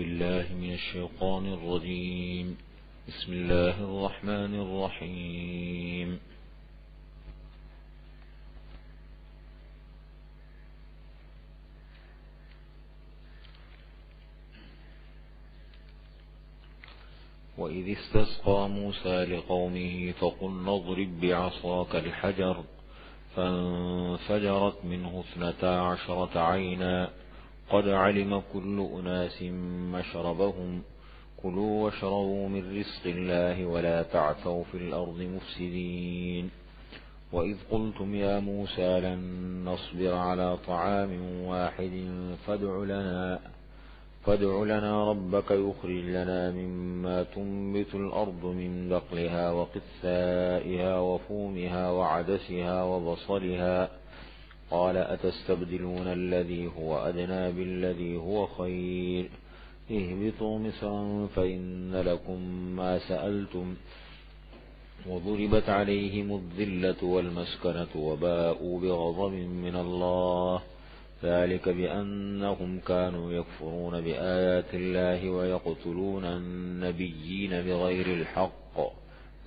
بالله من الشيطان الرجيم. بسم الله الرحمن الرحيم. وإذ استسقى موسى لقومه فقلنا اضرب بعصاك الحجر فانفجرت منه 12 عينا قد علم كل أناس مشربهم كلوا واشربوا من رزق الله ولا تعثوا في الأرض مفسدين. وإذ قلتم يا موسى لن نصبر على طعام واحد فادع لنا ربك يخرج لنا مما تنبت الأرض من بقلها وقثائها وفومها وعدسها وبصلها قال أتستبدلون الذي هو أدنى بالذي هو خير اهبطوا مصرا فإن لكم ما سألتم وضربت عليهم الذلة والمسكنة وباءوا بغضب من الله ذلك بأنهم كانوا يكفرون بآيات الله ويقتلون النبيين بغير الحق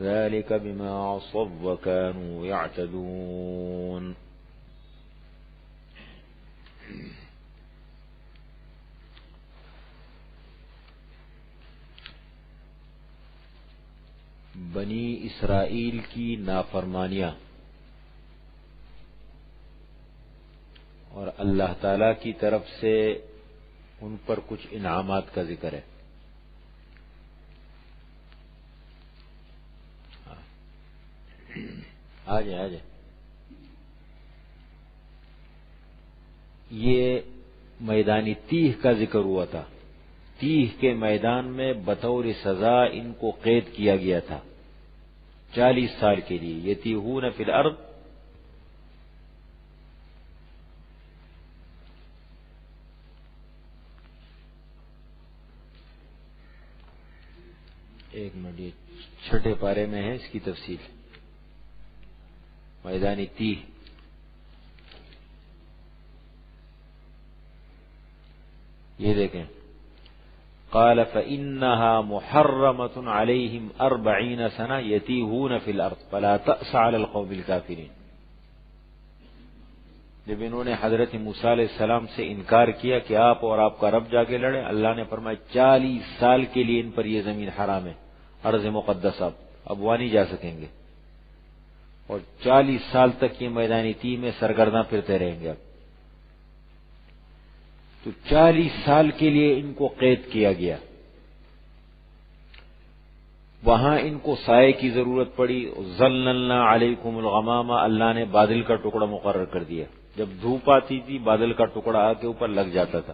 ذلك بما عصوا وكانوا يعتدون. بنی اسرائیل کی نافرمانیاں اور اللہ تعالی کی طرف سے ان پر کچھ انعامات کا ذکر ہے. آ جائے یہ میدانی تیہ کا ذکر ہوا تھا. تیہ کے میدان میں بطور سزا ان کو قید کیا گیا تھا 40 سال کے لیے. یتیہون فی الارض، ایک منٹ، یہ 6 پارے میں ہے اس کی تفصیل. میدانی تیہ یہ دیکھیں، قال فإنها محرمة عليهم 40 سنة يتيهون في الأرض فلا تأس على القوم الكافرين. جب انہوں نے حضرت موسیٰ علیہ السلام سے انکار کیا کہ آپ اور آپ کا رب جا کے لڑے، اللہ نے فرمایا 40 سال کے لیے ان پر یہ زمین حرام ہے، ارض مقدسہ، اب وہاں نہیں جا سکیں گے، اور 40 سال تک یہ میدانی تیہ میں سرگرداں پھرتے رہیں گے. اب تو 40 سال کے لیے ان کو قید کیا گیا. وہاں ان کو سائے کی ضرورت پڑی. ظللنا علیکم الغمام، اللہ نے بادل کا ٹکڑا مقرر کر دیا. جب دھوپ آتی تھی بادل کا ٹکڑا آ کے اوپر لگ جاتا تھا.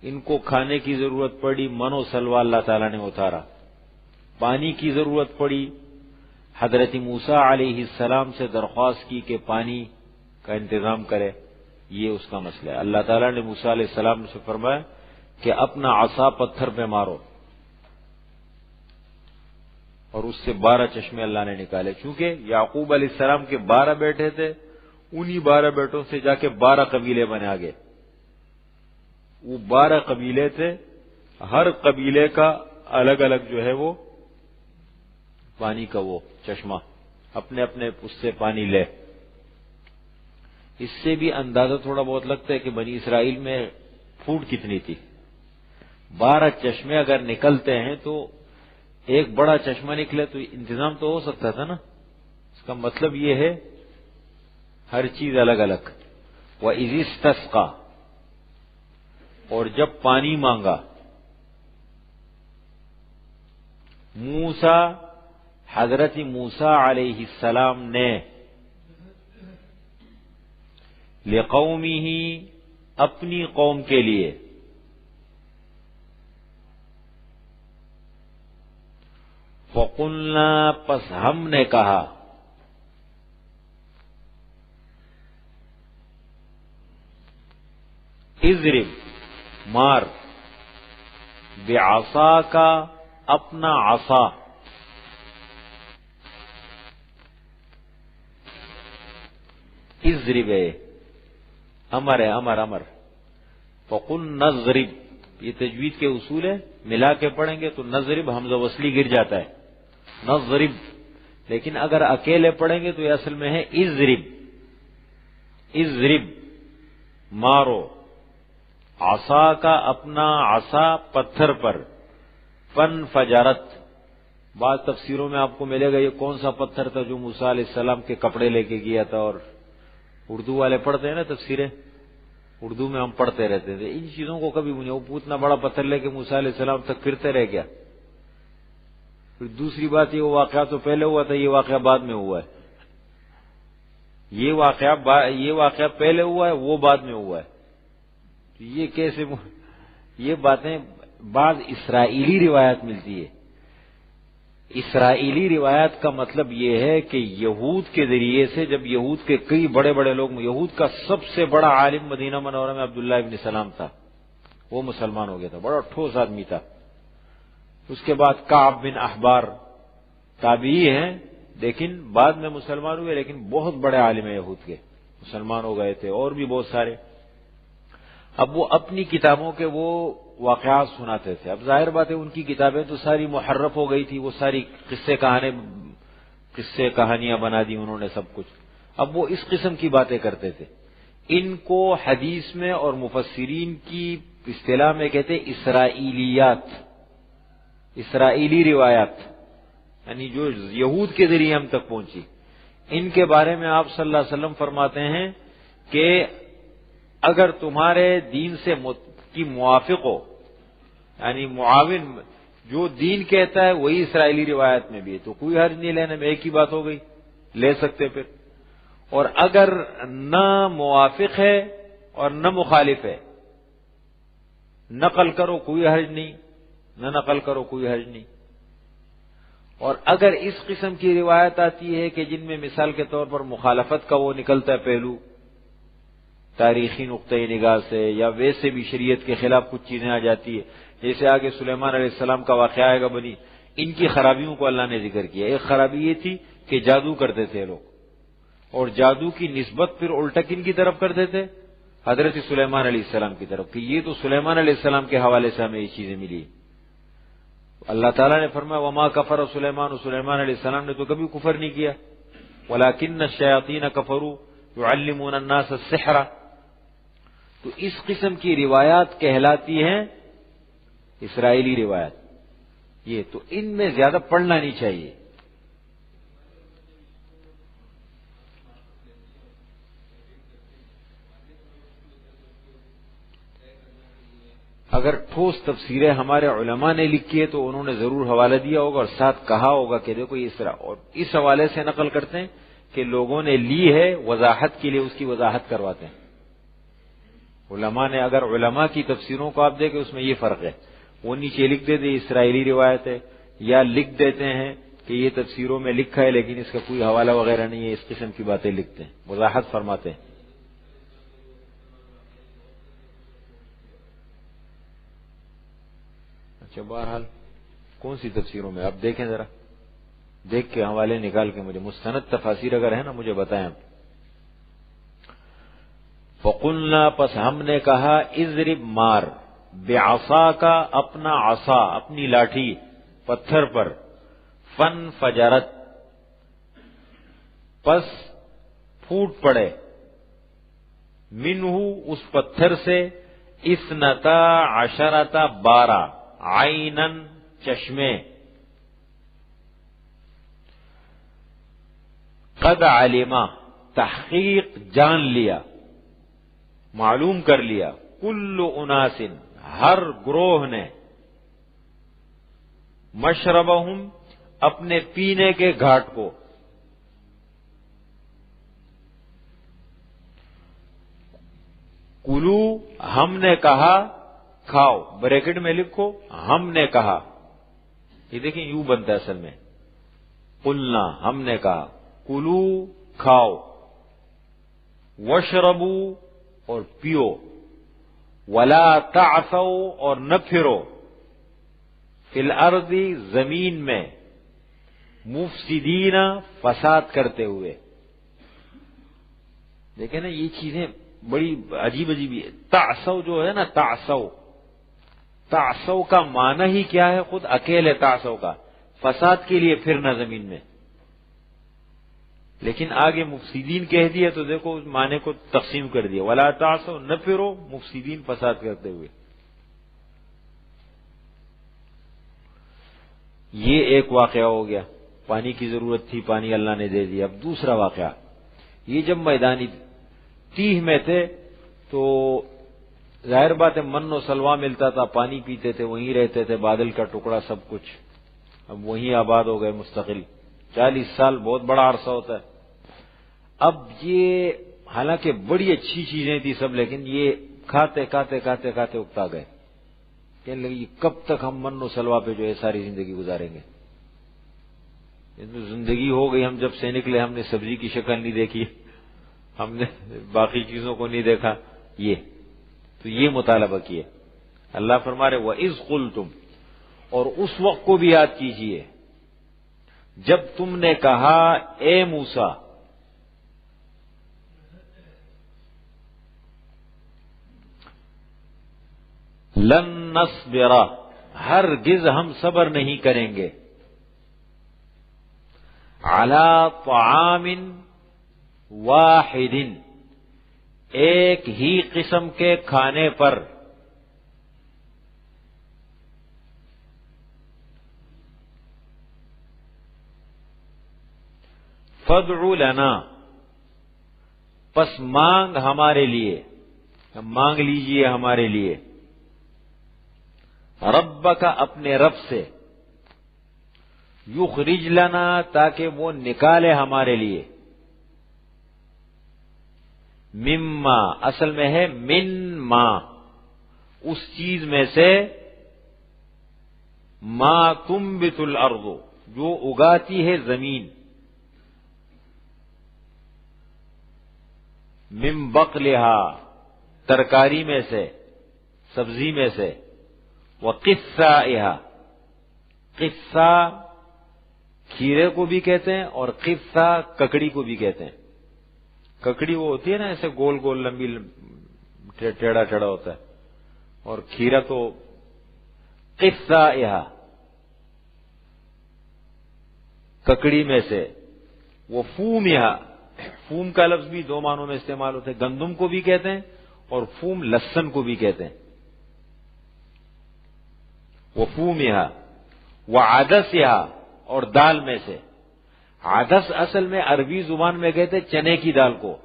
ان کو کھانے کی ضرورت پڑی، من و سلوہ اللہ تعالیٰ نے اتارا. پانی کی ضرورت پڑی، حضرت موسیٰ علیہ السلام سے درخواست کی کہ پانی کا انتظام کرے. یہ اس کا مسئلہ ہے. اللہ تعالیٰ نے موسیٰ علیہ السلام سے فرمایا کہ اپنا عصا پتھر پہ مارو، اور اس سے 12 چشمے اللہ نے نکالے. چونکہ یعقوب علیہ السلام کے 12 بیٹے تھے، انہی 12 بیٹوں سے جا کے 12 قبیلے بنے آگے. وہ 12 قبیلے تھے، ہر قبیلے کا الگ الگ جو ہے وہ پانی کا وہ چشمہ، اپنے اپنے اس سے پانی لے. اس سے بھی اندازہ تھوڑا بہت لگتا ہے کہ بنی اسرائیل میں فوڈ کتنی تھی. 12 چشمے اگر نکلتے ہیں تو ایک بڑا چشمہ نکلے تو انتظام تو ہو سکتا تھا نا. اس کا مطلب یہ ہے ہر چیز الگ الگ. وَإِذِ اسْتَسْقَى، اور جب پانی مانگا موسیٰ، حضرت موسیٰ علیہ السلام نے لقومہ، اپنی قوم کے لیے، فقلنا، پس ہم نے کہا، اضرب، مار، بعصاک، اپنا عصا، اضرب امر ہے، امر فقل نضرب، یہ تجوید کے اصول ہے، ملا کے پڑھیں گے تو نضرب حمزہ وصلی گر جاتا ہے، نضرب، لیکن اگر اکیلے پڑھیں گے تو یہ اصل میں ہے اضرب، اضرب مارو، عصا کا اپنا عصا پتھر پر، فن فجرت، بعض تفسیروں میں آپ کو ملے گا یہ کون سا پتھر تھا جو موسیٰ علیہ السلام کے کپڑے لے کے گیا تھا، اور اردو والے پڑھتے ہیں نا تفسیریں، اردو میں ہم پڑھتے رہتے تھے، ان چیزوں کو کبھی نہیں، وہ اتنا بڑا پتھر لے کے موسیٰ علیہ السلام تک پھرتے رہ گیا۔ پھر دوسری بات، یہ واقعہ تو پہلے ہوا تھا، یہ واقعہ بعد میں ہوا ہے، یہ واقعہ پہلے ہوا ہے، وہ بعد میں ہوا ہے، تو یہ کیسے، یہ باتیں بعض اسرائیلی روایت ملتی ہے۔ اسرائیلی روایت کا مطلب یہ ہے کہ یہود کے ذریعے سے، جب یہود کے کئی بڑے بڑے لوگ، یہود کا سب سے بڑا عالم مدینہ منورہ میں عبداللہ ابن سلام تھا، وہ مسلمان ہو گیا تھا، بڑا ٹھوس آدمی تھا۔ اس کے بعد کعب بن احبار تابعی ہیں لیکن بعد میں مسلمان ہوئے، لیکن بہت بڑے عالم ہیں یہود کے، مسلمان ہو گئے تھے، اور بھی بہت سارے۔ اب وہ اپنی کتابوں کے وہ واقعات سناتے تھے، اب ظاہر بات ہے ان کی کتابیں تو ساری محرف ہو گئی تھی، وہ ساری قصے کہانیاں بنا دی انہوں نے سب کچھ، اب وہ اس قسم کی باتیں کرتے تھے۔ ان کو حدیث میں اور مفسرین کی اصطلاح میں کہتے اسرائیلیات، اسرائیلی روایات، یعنی جو یہود کے ذریعے ہم تک پہنچی۔ ان کے بارے میں آپ صلی اللہ علیہ وسلم فرماتے ہیں کہ اگر تمہارے دین سے کی موافق ہو، یعنی معاون، جو دین کہتا ہے وہی اسرائیلی روایت میں بھی ہے، تو کوئی حرج نہیں لینے میں، ایک ہی بات ہو گئی، لے سکتے پھر۔ اور اگر نہ موافق ہے اور نہ مخالف ہے، نقل کرو کوئی حرج نہیں، نہ نقل کرو کوئی حرج نہیں۔ اور اگر اس قسم کی روایت آتی ہے کہ جن میں مثال کے طور پر مخالفت کا وہ نکلتا ہے پہلو، تاریخی نقطۂ نگاہ سے، یا ویسے بھی شریعت کے خلاف کچھ چیزیں آ جاتی ہے، جیسے آگے سلیمان علیہ السلام کا واقعہ آئے گا بنی، ان کی خرابیوں کو اللہ نے ذکر کیا۔ ایک خرابی یہ تھی کہ جادو کرتے تھے لوگ، اور جادو کی نسبت پھر الٹا کن کی طرف کرتے تھے؟ حضرت سلیمان علیہ السلام کی طرف، کہ یہ تو سلیمان علیہ السلام کے حوالے سے ہمیں یہ چیزیں ملی۔ اللہ تعالیٰ نے فرمایا وما کفر سلیمان، سلیمان علیہ السلام نے تو کبھی کفر نہیں کیا، ولکن الشیاطین کفروا یعلمون الناس السحر۔ تو اس قسم کی روایات کہلاتی ہیں اسرائیلی روایت، یہ تو ان میں زیادہ پڑھنا نہیں چاہیے۔ اگر ٹھوس تفسیریں ہمارے علماء نے لکھی ہے تو انہوں نے ضرور حوالہ دیا ہوگا اور ساتھ کہا ہوگا کہ دیکھو یہ اس طرح، اور اس حوالے سے نقل کرتے ہیں کہ لوگوں نے لی ہے وضاحت کے لیے، اس کی وضاحت کرواتے ہیں علماء نے۔ اگر علماء کی تفسیروں کو آپ دیکھیں اس میں یہ فرق ہے، وہ نیچے لکھ دیتے اسرائیلی روایت ہے، یا لکھ دیتے ہیں کہ یہ تفسیروں میں لکھا ہے لیکن اس کا کوئی حوالہ وغیرہ نہیں ہے، اس قسم کی باتیں لکھتے ہیں، وضاحت فرماتے ہیں۔ اچھا، بہرحال کون سی تفسیروں میں آپ دیکھیں، ذرا دیکھ کے حوالے نکال کے مجھے مستند تفاسیر اگر ہے نا مجھے بتائیں۔ فقلنا، پس ہم نے کہا، اضرب مار، بعصا کا اپنا عصا، اپنی لاٹھی، پتھر پر، فن فجرت، پس پھوٹ پڑے، منہ اس پتھر سے، اثنتا عشرتا 12، عینن چشمے، قد علما تحقیق جان لیا، معلوم کر لیا، کل اناس ہر گروہ نے، مشربہم اپنے پینے کے گھاٹ کو، کلو ہم نے کہا کھاؤ، بریکٹ میں لکھو ہم نے کہا، یہ دیکھیں یوں بنتا ہے اصل میں، قلنا ہم نے کہا، کلو کھاؤ، وشربو اور پیو، ولا تعثوا اور نہ پھرو، فی الارض زمین میں، مفسدین فساد کرتے ہوئے۔ دیکھیں نا یہ چیزیں بڑی عجیب عجیب ہے، تعثوا جو ہے نا، تعثوا تعثو کا معنی ہی کیا ہے؟ خود اکیلے تعثو کا فساد کے لیے پھرنا زمین میں، لیکن آگے مفسدین کہہ دیا تو دیکھو اس معنی کو تقسیم کر دیا، ولا تعثو، نہ پھرو مفسدین فساد کرتے ہوئے۔ یہ ایک واقعہ ہو گیا، پانی کی ضرورت تھی، پانی اللہ نے دے دیا۔ اب دوسرا واقعہ، یہ جب میدانی تیہ میں تھے تو ظاہر بات ہے من و سلوا ملتا تھا، پانی پیتے تھے، وہیں رہتے تھے، بادل کا ٹکڑا سب کچھ، اب وہیں آباد ہو گئے مستقل۔ 40 سال بہت بڑا عرصہ ہوتا ہے۔ اب یہ حالانکہ بڑی اچھی چیزیں تھی سب، لیکن یہ کھاتے کھاتے کھاتے کھاتے اکتا گئے، کہنے لگے یہ کب تک ہم من و سلوا پہ جو ہے ساری زندگی گزاریں گے؟ زندگی ہو گئی، ہم جب سے نکلے ہم نے سبزی کی شکل نہیں دیکھی، ہم نے باقی چیزوں کو نہیں دیکھا، تو یہ مطالبہ کیے۔ اللہ فرما رہے وَإِذْ قُلْتُمْ، اور اس وقت کو بھی یاد کیجئے جب تم نے کہا اے موسیٰ لن نصبر، ہرگز ہم صبر نہیں کریں گے، علی طعام واحد، ایک ہی قسم کے کھانے پر، فادع لنا، پس مانگ ہمارے لیے، مانگ لیجئے ہمارے لیے، ربک، اپنے رب سے، یخرج لنا، تاکہ وہ نکالے ہمارے لیے، مما، اصل میں ہے من ما، اس چیز میں سے، ما تنبت الارض، جو اگاتی ہے زمین، من بقلہا، ترکاری میں سے، سبزی میں سے، وقثائہا، قصہ کھیرے کو بھی کہتے ہیں اور قصہ ککڑی کو بھی کہتے ہیں۔ ککڑی وہ ہوتی ہے نا ایسے گول گول لمبی ٹیڑھا ٹیڑھا ہوتا ہے، اور کھیرا تو قصائہا، ککڑی میں سے، وفومہا، فوم کا لفظ بھی دو معنوں میں استعمال ہوتا ہے، گندم کو بھی کہتے ہیں اور فوم لہسن کو بھی کہتے ہیں، وفومہا، وعدسہا، اور دال میں سے، عدس اصل میں عربی زبان میں کہتے چنے کی دال کو،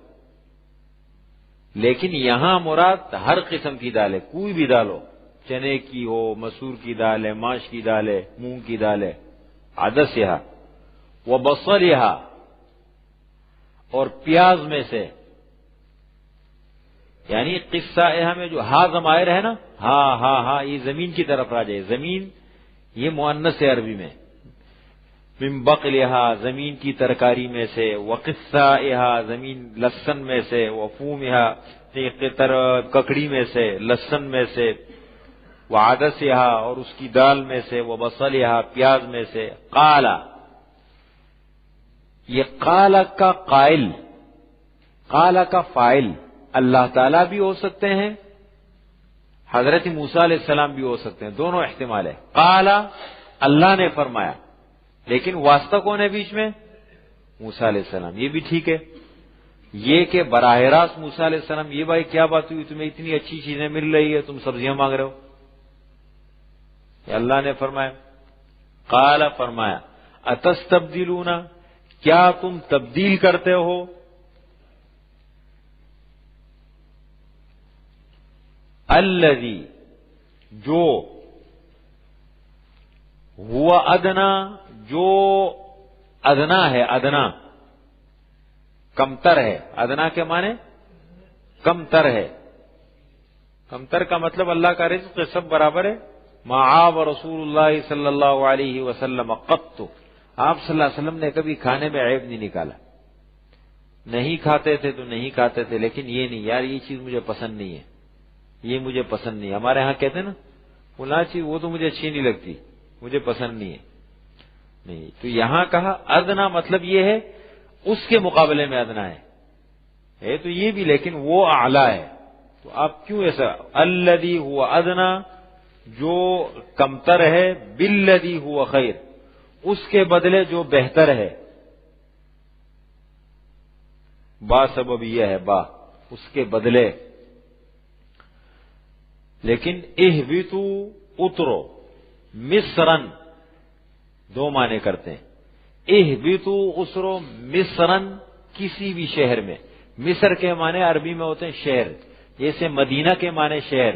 لیکن یہاں مراد ہر قسم کی دال ہے، کوئی بھی دال ہو، چنے کی ہو، مسور کی دال ہے، ماش کی دال ہے، مونگ کی دال ہے، عدسہا، وبصلہا، اور پیاز میں سے، یعنی قصہ میں جو ہا ضمائر ہے نا، ہا یہ زمین کی طرف آ جائے، زمین یہ مؤنث ہے عربی میں، من بقلہا، زمین کی ترکاری میں سے، وقثائہا، زمین لہسن میں سے، وفومہا، ککڑی میں سے، لہسن میں سے، وعدسہا، اور اس کی دال میں سے، وبصلہا، پیاز میں سے، قالا، یہ قالا کا قائل، قالا کا فاعل اللہ تعالیٰ بھی ہو سکتے ہیں، حضرت موسیٰ علیہ السلام بھی ہو سکتے ہیں، دونوں احتمال ہے۔ قالا، اللہ نے فرمایا، لیکن واسطہ کون ہے بیچ میں؟ موسیٰ علیہ السلام، یہ بھی ٹھیک ہے۔ یہ کہ براہ راست موسیٰ علیہ السلام، یہ بھائی کیا بات ہوئی، تمہیں اتنی اچھی چیزیں مل رہی ہے، تم سبزیاں مانگ رہے ہو، یہ اللہ نے فرمایا۔ قال، فرمایا، اتستبدلون، کیا تم تبدیل کرتے ہو، الذی، جو، ہوا ادنا، جو ادنا ہے، ادنا کمتر ہے، ادنا کے معنی کمتر ہے، کمتر کا مطلب اللہ کا رزق سب برابر ہے۔ ما عاب رسول اللہ صلی اللہ علیہ وسلم قط، آپ صلی اللہ علیہ وسلم نے کبھی کھانے میں عیب نہیں نکالا، نہیں کھاتے تھے تو نہیں کھاتے تھے، لیکن یہ نہیں یار یہ چیز مجھے پسند نہیں ہے، یہ مجھے پسند نہیں، ہمارے ہاں کہتے ہیں نا فلاں چیز وہ تو مجھے اچھی نہیں لگتی، مجھے پسند نہیں ہے، نہیں، تو یہاں کہا ادنا مطلب یہ ہے اس کے مقابلے میں ادنا ہے تو یہ بھی، لیکن وہ اعلیٰ ہے، تو آپ کیوں ایسا، الذی ہوا ادنا، جو کمتر ہے، بالذی ہوا خیر، اس کے بدلے جو بہتر ہے. با سبب یہ ہے، با اس کے بدلے. لیکن اہبطوا اترو، مصرن دو معنی کرتے ہیں. اہبطوا اترو مصرن، کسی بھی شہر میں. مصر کے معنی عربی میں ہوتے ہیں شہر، جیسے مدینہ کے معنی شہر.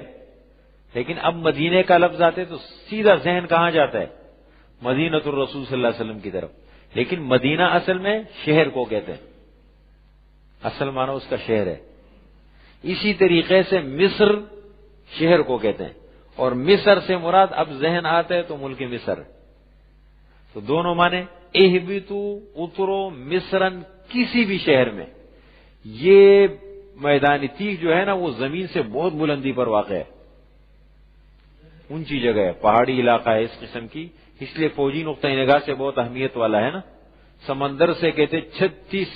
لیکن اب مدینے کا لفظ آتے تو سیدھا ذہن کہاں جاتا ہے؟ مدینۃ الرسول صلی اللہ علیہ وسلم کی طرف. لیکن مدینہ اصل میں شہر کو کہتے ہیں، اصل معنی اس کا شہر ہے. اسی طریقے سے مصر شہر کو کہتے ہیں، اور مصر سے مراد اب ذہن آتا ہے تو ملک مصر. تو دونوں معنی اہبطوا اترو مصرن، کسی بھی شہر میں. یہ میدان تیغ جو ہے نا وہ زمین سے بہت بلندی پر واقع ہے، اونچی جگہ ہے، پہاڑی علاقہ ہے اس قسم کی، اس لیے فوجی نقطۂ نگاہ سے بہت اہمیت والا ہے نا. سمندر سے کہتے 36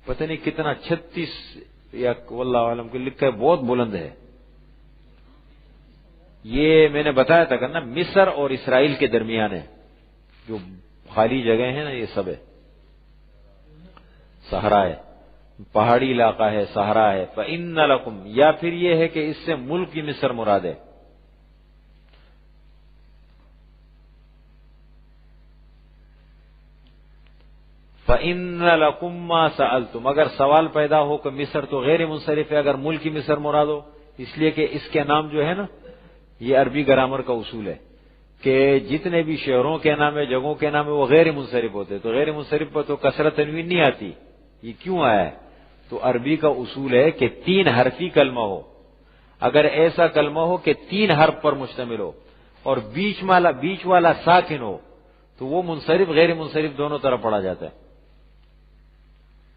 پتہ نہیں کتنا 36 یا واللہ عالم کو لکھا ہے، بہت بلند ہے. یہ میں نے بتایا تھا کہ نا مصر اور اسرائیل کے درمیان ہے، جو خالی جگہ ہیں نا یہ سب ہے، صحرا ہے، پہاڑی علاقہ ہے، صحرا ہے. فإن لکم، یا پھر یہ ہے کہ اس سے ملک کی مصر مراد ہے. فإن لکم ما سألتم، اگر سوال پیدا ہو کہ مصر تو غیر منصرف ہے، اگر ملک کی مصر مراد ہو، اس لیے کہ اس کے نام جو ہے نا، یہ عربی گرامر کا اصول ہے کہ جتنے بھی شہروں کے نام ہے، جگہوں کے نام ہے، وہ غیر منصرف ہوتے. تو غیر منصرف پر تو کثرت تنوین نہیں آتی. یہ کیوں آیا ہے؟ تو عربی کا اصول ہے کہ 3 حرفی کلمہ ہو. اگر ایسا کلمہ ہو کہ 3 حرف پر مشتمل ہو اور بیچ والا ساکن ہو تو وہ منصرف غیر منصرف دونوں طرف پڑھا جاتا ہے.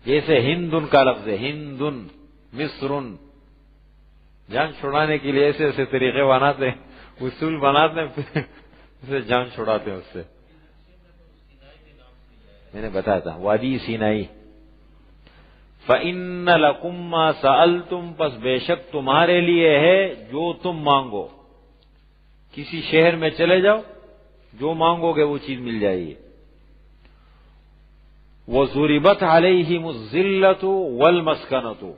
جیسے ہندن کا لفظ ہے، ہندن، مصرن. جان چھڑانے کے لیے ایسے ایسے طریقے بناتے ہیں، اصول بناتے ہیں، پھر اسے جان چھڑاتے ہیں اس سے. میں نے بتایا تھا وادی سینائی. فَإِنَّ لَكُمْ مَا سَأَلْتُمْ، پس بے شک تمہارے لیے ہے جو تم مانگو. کسی شہر میں چلے جاؤ، جو مانگو گے وہ چیز مل جائے گی. وَضُرِبَتْ عَلَيْهِمُ الذِّلَّةُ وَالْمَسْكَنَةُ،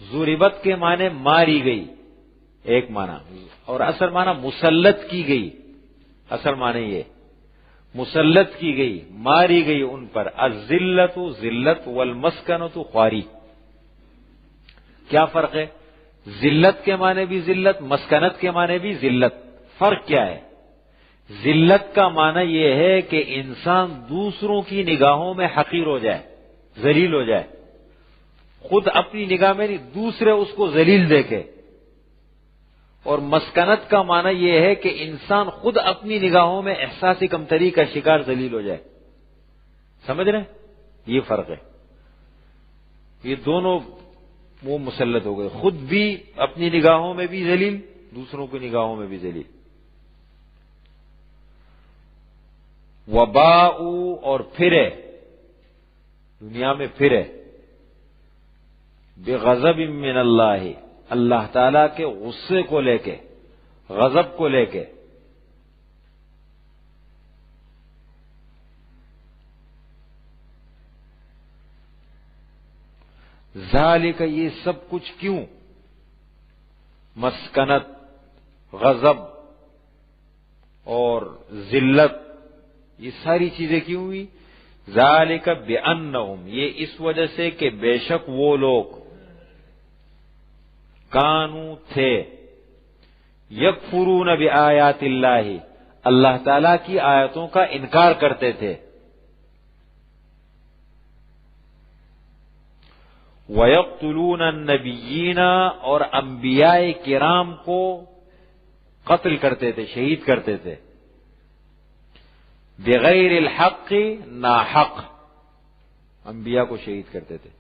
ضربت کے معنی ماری گئی ایک معنی، اور اصل معنی مسلط کی گئی. اصل معنی یہ مسلط کی گئی، ماری گئی ان پر. الذلت ذلت، والمسکنۃ خواری. کیا فرق ہے؟ ذلت کے معنی بھی ذلت، مسکنت کے معنی بھی ذلت. فرق کیا ہے؟ ذلت کا معنی یہ ہے کہ انسان دوسروں کی نگاہوں میں حقیر ہو جائے، ذلیل ہو جائے. خود اپنی نگاہ میں نہیں، دوسرے اس کو ذلیل دیکھے. اور مسکنت کا معنی یہ ہے کہ انسان خود اپنی نگاہوں میں احساسی کمتری کا شکار ذلیل ہو جائے. سمجھ رہے ہیں؟ یہ فرق ہے. یہ دونوں وہ مسلط ہو گئے، خود بھی اپنی نگاہوں میں بھی ذلیل، دوسروں کی نگاہوں میں بھی ذلیل. وباؤ، اور پھرے، دنیا میں پھرے. بغضب من اللہ، اللہ تعالی کے غصے کو لے کے، غضب کو لے کے. ذالک، یہ سب کچھ کیوں؟ مسکنت، غضب اور ذلت، یہ ساری چیزیں کیوں ہوئی؟ ذالک بانہم، یہ اس وجہ سے کہ بے شک وہ لوگ کانو تھے، یکفرون بآیات اللہ، اللہ تعالی کی آیتوں کا انکار کرتے تھے. وَيَقْتُلُونَ النَّبِيِّينَ، اور انبیاء کرام کو قتل کرتے تھے، شہید کرتے تھے. بغیر الحق، ناحق انبیاء کو شہید کرتے تھے.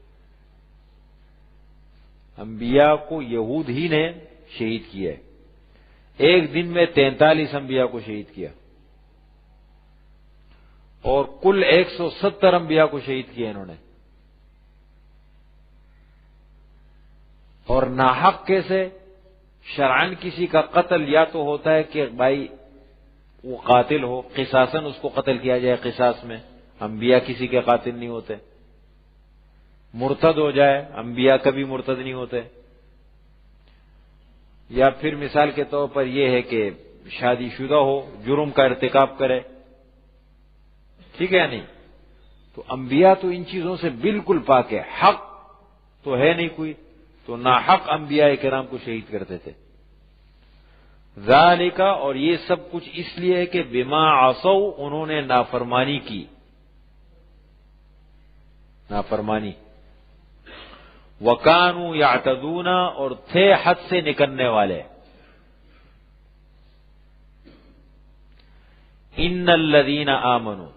انبیاء کو یہود ہی نے شہید کیا ہے. ایک دن میں 43 انبیاء کو شہید کیا، اور کل 170 انبیاء کو شہید کیا انہوں نے. اور ناحق کیسے؟ شرعن کسی کا قتل یا تو ہوتا ہے کہ بھائی وہ قاتل ہو، قصاصاً اس کو قتل کیا جائے قصاص میں، انبیاء کسی کے قاتل نہیں ہوتے. مرتد ہو جائے، انبیاء کبھی مرتد نہیں ہوتے. یا پھر مثال کے طور پر یہ ہے کہ شادی شدہ ہو، جرم کا ارتکاب کرے، ٹھیک ہے یا نہیں؟ تو انبیاء تو ان چیزوں سے بالکل پاک ہے، حق تو ہے نہیں کوئی، تو ناحق انبیاء کرام کو شہید کرتے تھے. ذالک، اور یہ سب کچھ اس لیے ہے کہ بما عصوا، انہوں نے نافرمانی کی، نافرمانی. وکانوا یعتدون، اور تھے حد سے نکلنے والے. ان الذین آمنوا،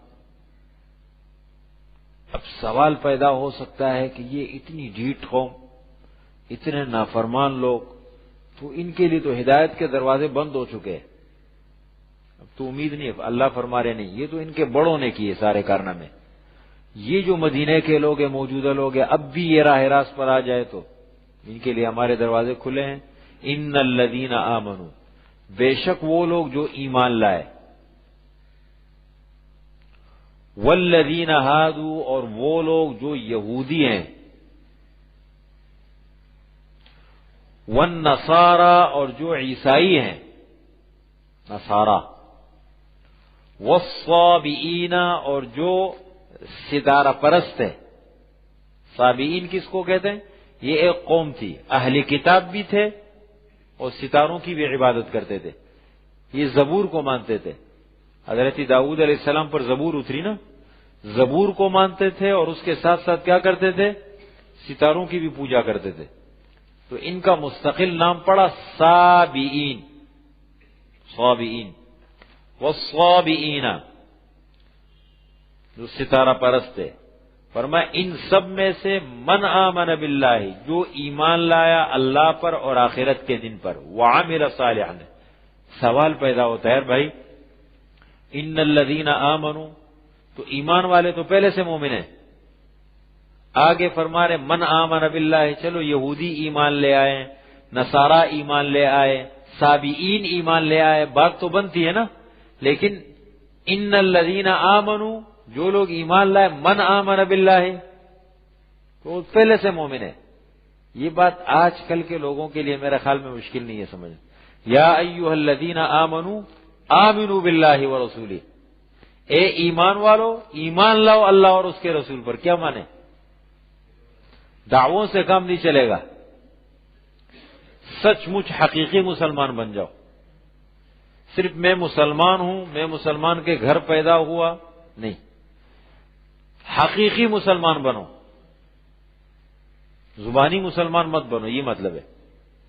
اب سوال پیدا ہو سکتا ہے کہ یہ اتنی ڈھیٹ قوم، اتنے نافرمان لوگ، تو ان کے لیے تو ہدایت کے دروازے بند ہو چکے ہیں، اب تو امید نہیں. اللہ فرما رہے نہیں، یہ تو ان کے بڑوں نے کیے سارے کارنامے. یہ جو مدینے کے لوگ ہیں، موجودہ لوگ ہیں، اب بھی یہ راہ راست پر آ جائے تو ان کے لیے ہمارے دروازے کھلے ہیں. ان الذین آمنوا، بے شک وہ لوگ جو ایمان لائے. والذین ہادوا، اور وہ لوگ جو یہودی ہیں. والنصارى، اور جو عیسائی ہیں نصارہ. والصابئین، اور جو ستارہ پرست ہے. صابئین کس کو کہتے ہیں؟ یہ ایک قوم تھی، اہل کتاب بھی تھے اور ستاروں کی بھی عبادت کرتے تھے. یہ زبور کو مانتے تھے. حضرت داؤد علیہ السلام پر زبور اتری نا، زبور کو مانتے تھے اور اس کے ساتھ ساتھ کیا کرتے تھے؟ ستاروں کی بھی پوجا کرتے تھے. تو ان کا مستقل نام پڑا صابئین. صابئین والصابئین، جو ستارہ پرست ہے. فرمایا ان سب میں سے من آمن باللہ، جو ایمان لایا اللہ پر اور آخرت کے دن پر. وعمل صالحا، سوال پیدا ہوتا ہے بھائی ان الذین آمنوا، تو ایمان والے تو پہلے سے مومن ہیں. آگے فرما رہے من آمن باللہ، چلو یہودی ایمان لے آئے، نصارہ ایمان لے آئے، صابئین ایمان لے آئے، بات تو بنتی ہے نا. لیکن ان الذین آمنوا، جو لوگ ایمان لائے، من آمن باللہ، تو پہلے سے مومن ہے. یہ بات آج کل کے لوگوں کے لیے میرے خیال میں مشکل نہیں ہے سمجھ. یا ایھا الذین آمنوا آمنوا باللہ ورسولہ، اے ایمان والو ایمان لاؤ اللہ اور اس کے رسول پر. کیا مانے؟ دعووں سے کام نہیں چلے گا، سچ مچ حقیقی مسلمان بن جاؤ. صرف میں مسلمان ہوں، میں مسلمان کے گھر پیدا ہوا نہیں، حقیقی مسلمان بنو. زبانی مسلمان مت بنو، یہ مطلب ہے،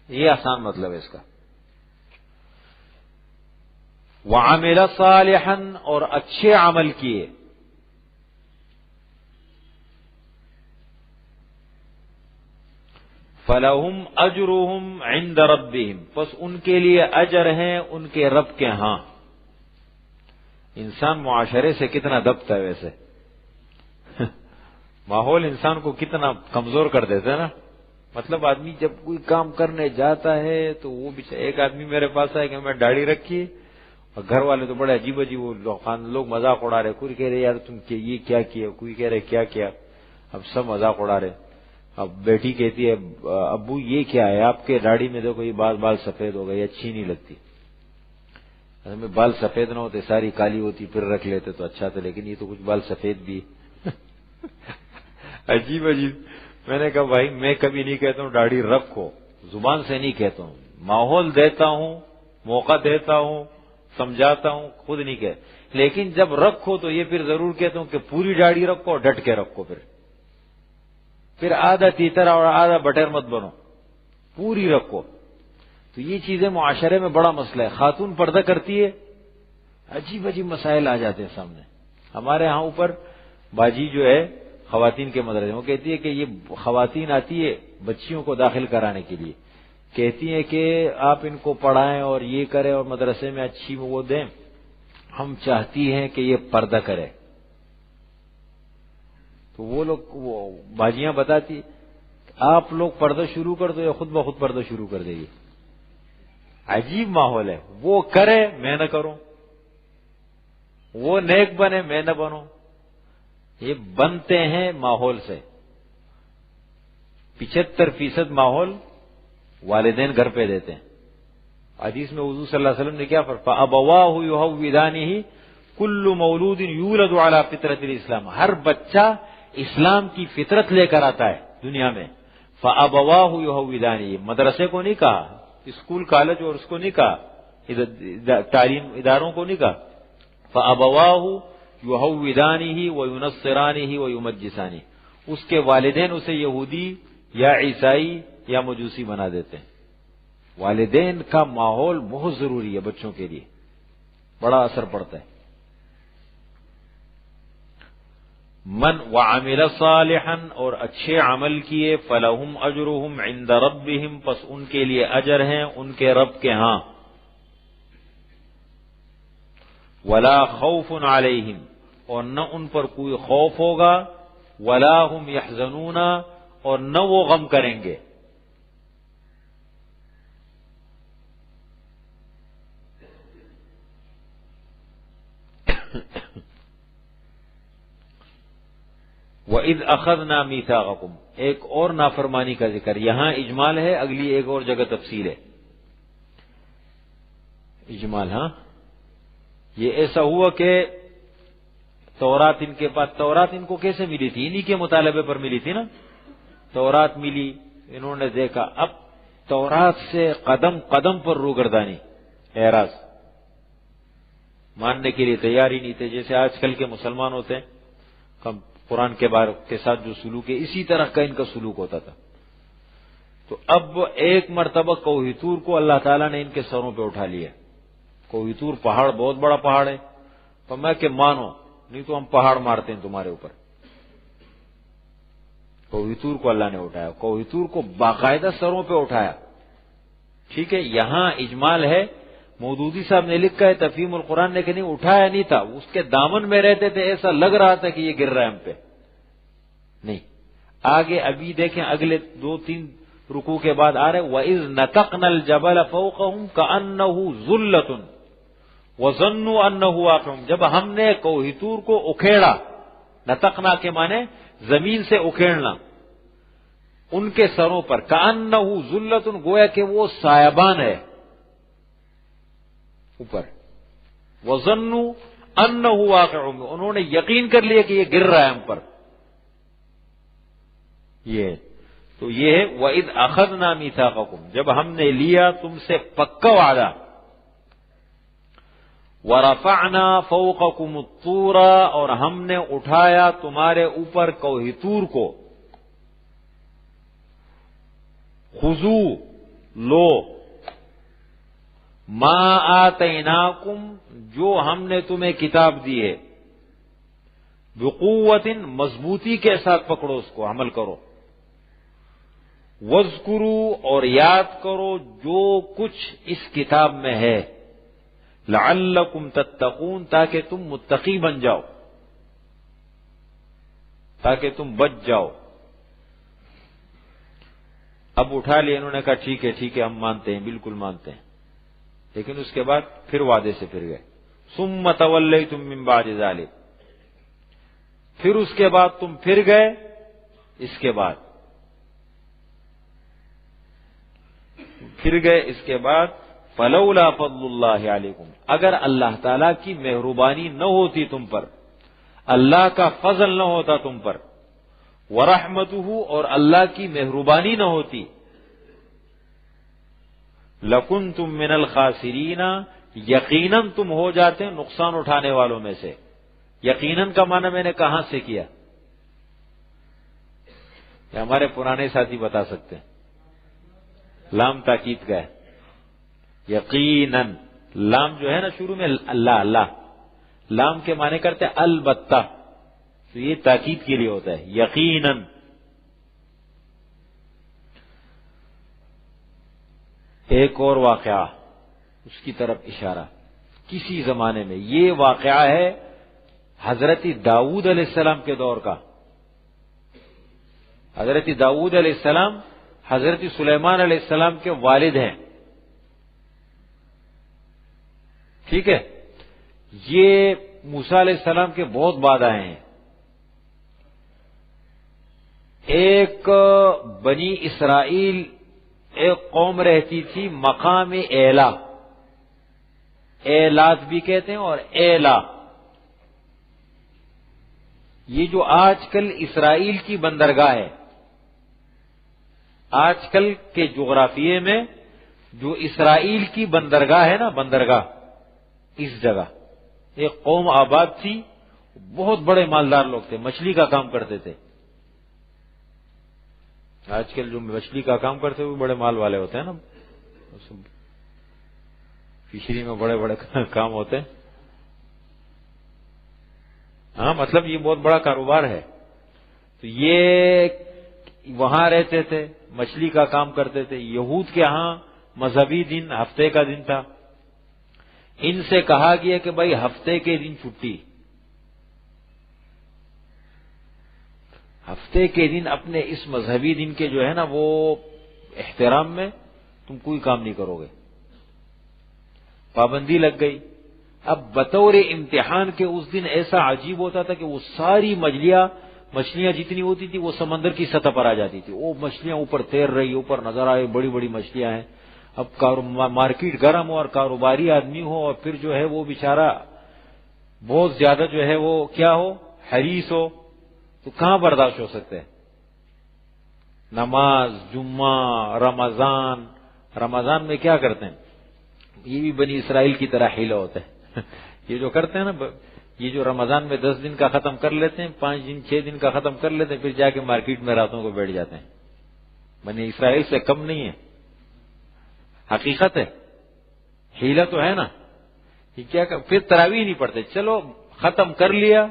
یہ آسان مطلب ہے اس کا. وعمل صالحا، اور اچھے عمل کیے. فلہم اجرہم عند ربہم، پس ان کے لیے اجر ہیں ان کے رب کے ہاں. انسان معاشرے سے کتنا دبتا ہے ویسے، ماحول انسان کو کتنا کمزور کر دیتا ہے نا. مطلب آدمی جب کوئی کام کرنے جاتا ہے تو وہ ایک آدمی میرے پاس آئے کہ میں داڑھی رکھی، اور گھر والے تو بڑے عجیب عجیب لوگ مذاق اڑا رہے. کوئی کہہ رہے یار تم یہ کیا کیا، کوئی کہہ رہے کیا کیا، اب سب مذاق اڑا رہے. اب بیٹی کہتی ہے ابو یہ کیا ہے آپ کے داڑھی میں، دیکھو یہ بال سفید ہو گئے، اچھی نہیں لگتی. میں بال سفید نہ ہوتے ساری کالی ہوتی پھر رکھ لیتے تو اچھا تھا، لیکن یہ تو کچھ بال سفید بھی عجیب عجیب. میں نے کہا بھائی میں کبھی نہیں کہتا ہوں داڑھی رکھو، زبان سے نہیں کہتا ہوں، ماحول دیتا ہوں، موقع دیتا ہوں، سمجھاتا ہوں، خود نہیں کہ. لیکن جب رکھو تو یہ پھر ضرور کہتا ہوں کہ پوری داڑھی رکھو اور ڈٹ کے رکھو. پھر آدھا تیترا اور آدھا بٹر مت بنو، پوری رکھو. تو یہ چیزیں معاشرے میں بڑا مسئلہ ہے. خاتون پردہ کرتی ہے، عجیب عجیب مسائل آ جاتے ہیں سامنے. ہمارے ہاں اوپر باجی جو ہے خواتین کے مدرسے، وہ کہتی ہے کہ یہ خواتین آتی ہے بچیوں کو داخل کرانے کے لیے، کہتی ہیں کہ آپ ان کو پڑھائیں اور یہ کریں اور مدرسے میں اچھی وہ دیں، ہم چاہتی ہیں کہ یہ پردہ کرے. تو وہ لوگ وہ باجیاں بتاتی آپ لوگ پردہ شروع کر دو یا خود بخود پردہ شروع کر دے گی. عجیب ماحول ہے، وہ کرے میں نہ کروں، وہ نیک بنے میں نہ بنوں، یہ بنتے ہیں ماحول سے۔ 75% ماحول والدین گھر پہ دیتے ہیں۔ حدیث میں حضور صلی اللہ علیہ وسلم نے کیا فرمایا؟ فَأَبَوَاهُ يُهَوِّدَانِهِ كُلُّ مَوْلُودٍ يُولَدُ عَلَى فِطْرَةِ الْإِسْلَامِ، ہر بچہ اسلام کی فطرت لے کر آتا ہے دنیا میں۔ فَأَبَوَاهُ يُهَوِّدَانِهِ، مدرسے کو نہیں کہا، اسکول کالج اور اس کو نہیں کہا، تعلیم اداروں کو نہیں کہا۔ فَأَبَوَاهُ يُهَوِّدَانِهِ وَيُنَصِّرَانِهِ وَيُمَجِّسَانِهِ، اس کے والدین اسے یہودی یا عیسائی یا مجوسی بنا دیتے ہیں۔ والدین کا ماحول بہت ضروری ہے بچوں کے لیے، بڑا اثر پڑتا ہے۔ من وعمل صالحا، اور اچھے عمل کیے، فلہم اجرہم عند ربہم، پس ان کے لیے اجر ہیں ان کے رب کے ہاں۔ ولا خوف علیہم، اور نہ ان پر کوئی خوف ہوگا، ولا ہم یحزنون، اور نہ وہ غم کریں گے۔ وَإِذْ أَخَذْنَا مِيثَاقَكُمْ، ایک اور نافرمانی کا ذکر، یہاں اجمال ہے، اگلی ایک اور جگہ تفصیل ہے۔ اجمال، ہاں، یہ ایسا ہوا کہ تورات ان کے پاس، تورات ان کو کیسے ملی تھی؟ انہی کے مطالبے پر ملی تھی نا، تورات ملی، انہوں نے دیکھا، اب تورات سے قدم قدم پر روگردانی، اعراض، ماننے کے لیے تیار ہی نہیں تھے، جیسے آج کل کے مسلمان ہوتے ہیں، قرآن کے بارے کے ساتھ جو سلوک ہے اسی طرح کا ان کا سلوک ہوتا تھا۔ تو اب ایک مرتبہ کوہ طور کو اللہ تعالیٰ نے ان کے سروں پہ اٹھا لیا۔ کوہ طور پہاڑ بہت بڑا پہاڑ ہے، تو میں کہ مانو، نہیں تو ہم پہاڑ مارتے ہیں تمہارے اوپر۔ کوہ طور کو اللہ نے اٹھایا، کوہ طور کو باقاعدہ سروں پہ اٹھایا۔ ٹھیک ہے، یہاں اجمال ہے، مودودی صاحب نے لکھا ہے تفہیم القرآن نے کہ نہیں اٹھایا نہیں تھا، اس کے دامن میں رہتے تھے، ایسا لگ رہا تھا کہ یہ گر رہا ہے ہم پہ، نہیں۔ آگے ابھی دیکھیں اگلے 2-3 رکوع کے بعد آ رہے وَإِذْ نَتَقْنَا الْجَبَلَ فَوْقَهُمْ كَأَنَّهُ ذُلَّةٌ وَظَنُّوا أَنَّهُ وَاقِعٌ، جب ہم نے کوہ طور کو اکھیڑا، نتقنا کے معنی زمین سے اکھیڑنا، ان کے سروں پر، كَأَنَّهُ ذُلَّةٌ، گویا کہ وہ سایبان ہے اوپر، وَظَنُّوا أَنَّهُ وَاقِعٌ، انہوں نے یقین کر لیا کہ یہ گر رہا ہے ہم پر۔ یہ تو یہ ہے وَإِذْ أَخَذْنَا مِيثَاقَكُمْ، جب ہم نے لیا تم سے پکا وعدہ، وَرَفَعْنَا فَوْقَكُمُ الطُّورَ، اور ہم نے اٹھایا تمہارے اوپر کوہ طور کو، خُذُوا، لو، مَا آتَيْنَاكُمْ، جو ہم نے تمہیں کتاب دی ہے، بِقُوَّةٍ، مضبوطی کے ساتھ پکڑو اس کو، عمل کرو، وَاذْكُرُوا، اور یاد کرو جو کچھ اس کتاب میں ہے، لَعَلَّكُمْ تَتَّقُونَ، تاکہ تم متقی بن جاؤ، تاکہ تم بچ جاؤ۔ اب اٹھا لیا، انہوں نے کہا ٹھیک ہے ہم مانتے ہیں، بالکل مانتے ہیں، لیکن اس کے بعد پھر وعدے سے پھر گئے۔ ثُمَّ تَوَلَّيْتُم مِّن بَعْدِ ذَلِكَ، پھر اس کے بعد تم پھر گئے، اس کے بعد اس کے بعد فَلَوْلَا فَضْلُ اللَّهِ عَلَيْكُمْ، اگر اللہ تعالیٰ کی مہربانی نہ ہوتی تم پر، اللہ کا فضل نہ ہوتا تم پر، وَرَحْمَتُهُ، اور اللہ کی مہربانی نہ ہوتی، لَكُنْتُم مِّنَ الْخَاسِرِينَ، یقیناً تم ہو جاتے نقصان اٹھانے والوں میں سے۔ یقیناً کا معنی میں نے کہاں سے کیا، یہ ہمارے پرانے ساتھی بتا سکتے ہیں، لام تاکید کا ہے، یقیناً، لام جو ہے نا شروع میں اللہ، لام کے معنی کرتے ہیں البتہ، تو یہ تاکید کے لیے ہوتا ہے، یقیناً۔ ایک اور واقعہ، اس کی طرف اشارہ، کسی زمانے میں یہ واقعہ ہے حضرت داؤد علیہ السلام کے دور کا۔ حضرت داؤد علیہ السلام حضرت سلیمان علیہ السلام کے والد ہیں، ٹھیک ہے، یہ موسیٰ علیہ السلام کے بہت بعد آئے ہیں. ایک بنی اسرائیل ایک قوم رہتی تھی مقام ایلا، ایلات بھی کہتے ہیں اور ایلا. یہ جو آج کل اسرائیل کی بندرگاہ ہے، آج کل کے جغرافیے میں جو اسرائیل کی بندرگاہ ہے نا، بندرگاہ، اس جگہ ایک قوم آباد تھی. بہت بڑے مالدار لوگ تھے، مچھلی کا کام کرتے تھے. آج کل جو مچھلی کا کام کرتے ہیں وہ بڑے مال والے ہوتے ہیں نا، فشری میں بڑے بڑے کام ہوتے ہیں. ہاں، مطلب یہ بہت بڑا کاروبار ہے. تو یہ وہاں رہتے تھے، مچھلی کا کام کرتے تھے. یہود کے ہاں مذہبی دن ہفتے کا دن تھا. ان سے کہا گیا کہ بھائی ہفتے کے دن چھٹی، ہفتے کے دن اپنے اس مذہبی دن کے جو ہے نا وہ احترام میں تم کوئی کام نہیں کرو گے. پابندی لگ گئی. اب بطور امتحان کے اس دن ایسا عجیب ہوتا تھا کہ وہ ساری مچھلیاں جتنی ہوتی تھی وہ سمندر کی سطح پر آ جاتی تھی. وہ مچھلیاں اوپر تیر رہی، اوپر نظر آئے، بڑی بڑی مچھلیاں ہیں. اب مارکیٹ گرم ہو اور کاروباری آدمی ہو اور پھر جو ہے وہ بیچارہ بہت زیادہ جو ہے وہ کیا ہو، حریص ہو، تو کہاں برداشت ہو سکتے ہیں. نماز، جمعہ، رمضان میں کیا کرتے ہیں؟ یہ بھی بنی اسرائیل کی طرح حیلہ ہوتا ہے. یہ جو کرتے ہیں نا، یہ جو رمضان میں 10 دن کا ختم کر لیتے ہیں، 5 دن 6 دن کا ختم کر لیتے ہیں، پھر جا کے مارکیٹ میں راتوں کو بیٹھ جاتے ہیں. بنی اسرائیل سے کم نہیں ہے، حقیقت ہے. حیلہ تو ہے نا. یہ کیا پھر تراویح نہیں پڑھتے. چلو ختم کر لیا،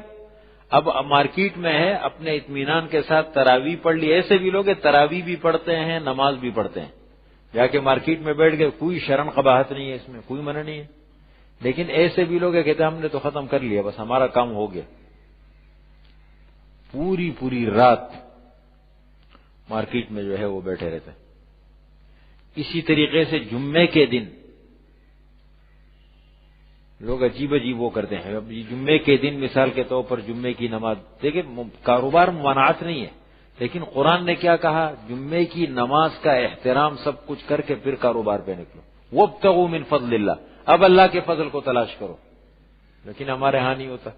اب مارکیٹ میں ہے، اپنے اطمینان کے ساتھ تراویح پڑھ لی. ایسے بھی لوگ تراویح بھی پڑھتے ہیں، نماز بھی پڑھتے ہیں. جا کے مارکیٹ میں بیٹھ گئے، کوئی شرم قباحت نہیں ہے، اس میں کوئی منع نہیں ہے. لیکن ایسے بھی لوگ کہتے ہیں ہم نے تو ختم کر لیا، بس ہمارا کام ہو گیا. پوری رات مارکیٹ میں جو ہے وہ بیٹھے رہتے ہیں. اسی طریقے سے جمعے کے دن لوگ عجیب وہ کرتے ہیں. اب جمعے کے دن مثال کے طور پر جمعے کی نماز، دیکھیں کاروبار ممانعت نہیں ہے، لیکن قرآن نے کیا کہا؟ جمعے کی نماز کا احترام سب کچھ کر کے پھر کاروبار پہ نکلو. وابتغوا من فضل اللہ، اب اللہ کے فضل کو تلاش کرو. لیکن ہمارے ہاں نہیں ہوتا.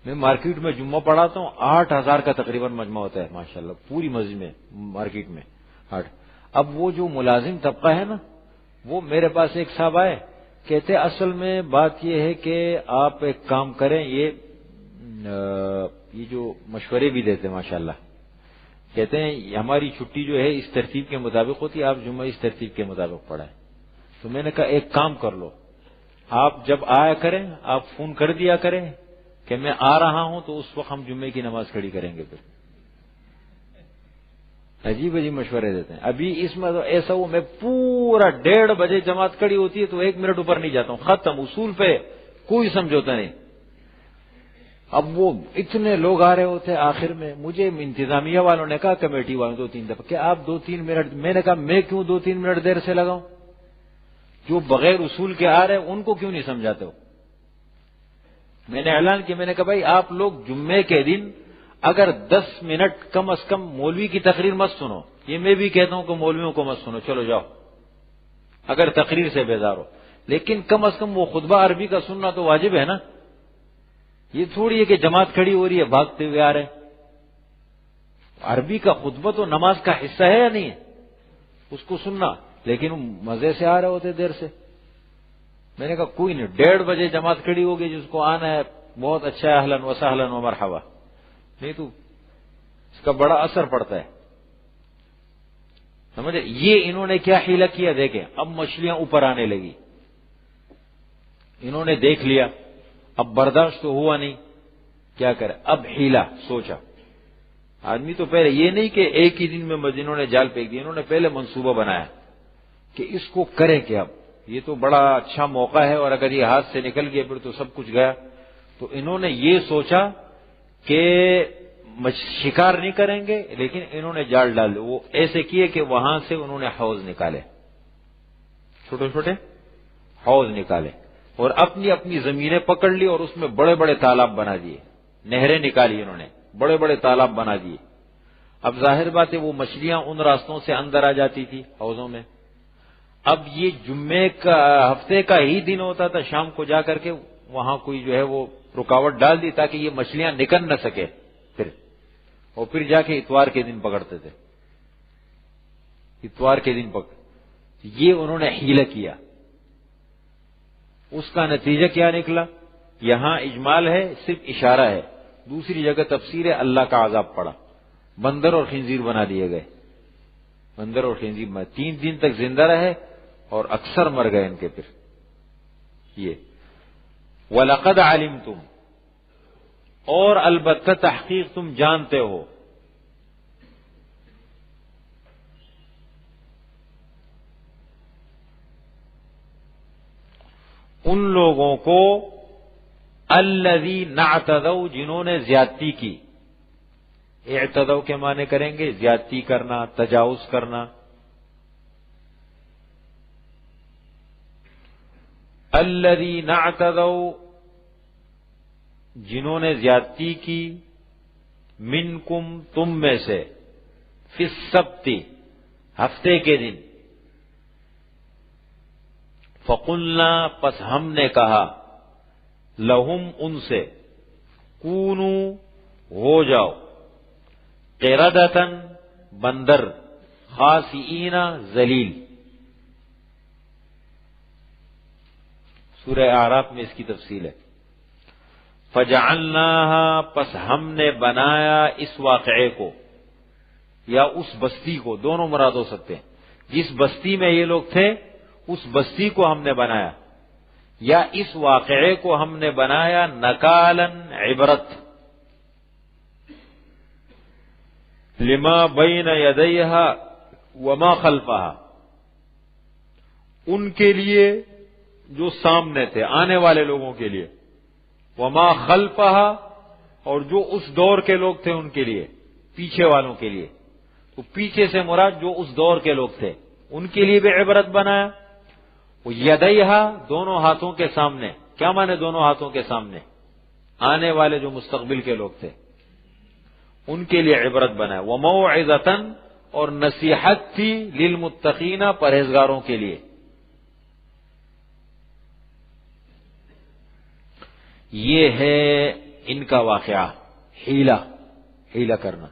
میں مارکیٹ میں جمعہ پڑھاتا ہوں، 8,000 کا تقریباً مجمع ہوتا ہے ماشاءاللہ پوری مسجد میں، مارکیٹ میں 8. اب وہ جو ملازم طبقہ ہے نا، وہ میرے پاس ایک صاحب آئے، کہتے اصل میں بات یہ ہے کہ آپ ایک کام کریں، یہ جو مشورے بھی دیتے ماشاءاللہ، کہتے ہیں ہماری چھٹی جو ہے اس ترتیب کے مطابق ہوتی ہے، آپ جمعہ اس ترتیب کے مطابق پڑھائیں. تو میں نے کہا ایک کام کر لو، آپ جب آیا کریں آپ فون کر دیا کریں کہ میں آ رہا ہوں، تو اس وقت ہم جمعے کی نماز کھڑی کریں گے. پھر عجیب مشورے دیتے ہیں. ابھی اس میں تو ایسا ہو، میں پورا 1:30 بجے جماعت کھڑی ہوتی ہے تو 1 منٹ اوپر نہیں جاتا ہوں، ختم. اصول پہ کوئی سمجھوتا نہیں. اب وہ اتنے لوگ آ رہے ہوتے، آخر میں مجھے انتظامیہ والوں نے کہا، کمیٹی والوں 2-3 دفعہ کہ آپ 2-3 منٹ، میں نے کہا میں کیوں 2-3 منٹ دیر سے لگاؤں؟ جو بغیر اصول کے آ رہے ہیں ان کو کیوں نہیں سمجھاتے ہو؟ میں نے اعلان کیا، میں نے کہا بھائی آپ لوگ جمعے کے دن اگر 10 منٹ کم از کم مولوی کی تقریر مت سنو. یہ میں بھی کہتا ہوں کہ مولویوں کو مت سنو، چلو جاؤ اگر تقریر سے بیزار ہو، لیکن کم از کم وہ خطبہ عربی کا سننا تو واجب ہے نا. یہ تھوڑی ہے کہ جماعت کھڑی ہو رہی ہے بھاگتے ہوئے آ رہے ہیں. عربی کا خطبہ تو نماز کا حصہ ہے یا نہیں ہے؟ اس کو سننا، لیکن مزے سے آ رہے ہوتے دیر سے. میں نے کہا کوئی نہیں، 1:30 بجے جماعت کھڑی ہوگی، جس کو آنا ہے بہت اچھا ہے، اہلاً و سہلاً و مرحبا. نہیں تو اس کا بڑا اثر پڑتا ہے. سمجھے؟ یہ انہوں نے کیا حیلہ کیا دیکھیں. اب مچھلیاں اوپر آنے لگی، انہوں نے دیکھ لیا، اب برداشت تو ہوا نہیں، کیا کرے؟ اب حیلہ سوچا. آدمی تو پہلے یہ نہیں کہ ایک ہی دن میں انہوں نے جال پھینک دیا، انہوں نے پہلے منصوبہ بنایا کہ اس کو کریں کیا. اب یہ تو بڑا اچھا موقع ہے، اور اگر یہ ہاتھ سے نکل گیا پھر تو سب کچھ گیا. تو انہوں نے یہ سوچا کہ شکار نہیں کریں گے، لیکن انہوں نے جال ڈال دیا. وہ ایسے کیے کہ وہاں سے انہوں نے حوض نکالے، چھوٹے چھوٹے حوض نکالے اور اپنی اپنی زمینیں پکڑ لی اور اس میں بڑے بڑے تالاب بنا دیے، نہریں نکالی انہوں نے، بڑے بڑے تالاب بنا دیے۔ اب ظاہر بات ہے وہ مچھلیاں ان راستوں سے اندر آ جاتی تھی حوضوں میں۔ اب یہ جمعے کا ہفتے کا ہی دن ہوتا تھا، شام کو جا کر کے وہاں کوئی جو ہے وہ رکاوٹ ڈال دی تاکہ یہ مچھلیاں نکل نہ سکے پھر، اور پھر جا کے اتوار کے دن پکڑتے تھے، اتوار کے دن یہ انہوں نے حیلہ کیا۔ اس کا نتیجہ کیا نکلا؟ یہاں اجمال ہے، صرف اشارہ ہے، دوسری جگہ تفسیر ہے، اللہ کا عذاب پڑا، بندر اور خنزیر بنا دیے گئے، بندر اور خنزیر 3 دن تک زندہ رہے اور اکثر مر گئے ان کے پھر۔ یہ وَلَقَدْ عَلِمْتُمْ، اور البتہ تحقیق تم جانتے ہو، ان لوگوں کو الذین اعتدوا، جنہوں نے زیادتی کی۔ اعتدوا کے معنی کریں گے زیادتی کرنا، تجاوز کرنا۔ الذین اعتدوا، جنہوں نے زیادتی کی، منکم، تم میں سے، فی السبت، ہفتے کے دن، فقلنا، پس ہم نے کہا، لہم، ان سے، کونو، ہو جاؤ، قردۃً، بندر، خاسئین، ذلیل۔ سورہ اعراف میں اس کی تفصیل ہے۔ فجعلناہا، پس ہم نے بنایا اس واقعے کو یا اس بستی کو، دونوں مراد ہو سکتے ہیں، جس بستی میں یہ لوگ تھے اس بستی کو ہم نے بنایا، یا اس واقعے کو ہم نے بنایا نکالن، عبرت، لما بین یدیہا وما خلفہا، ان کے لیے جو سامنے تھے، آنے والے لوگوں کے لیے، وما خلفہا، اور جو اس دور کے لوگ تھے ان کے لیے، پیچھے والوں کے لیے۔ تو پیچھے سے مراد جو اس دور کے لوگ تھے ان کے لیے بھی عبرت بنایا۔ وہ یدیہا، دونوں ہاتھوں کے سامنے، کیا مانے دونوں ہاتھوں کے سامنے؟ آنے والے جو مستقبل کے لوگ تھے ان کے لیے عبرت بنایا۔ وموعظۃً، اور نصیحت تھی، للمتقین، پرہیزگاروں کے لیے۔ یہ ہے ان کا واقعہ، حیلہ کرنا۔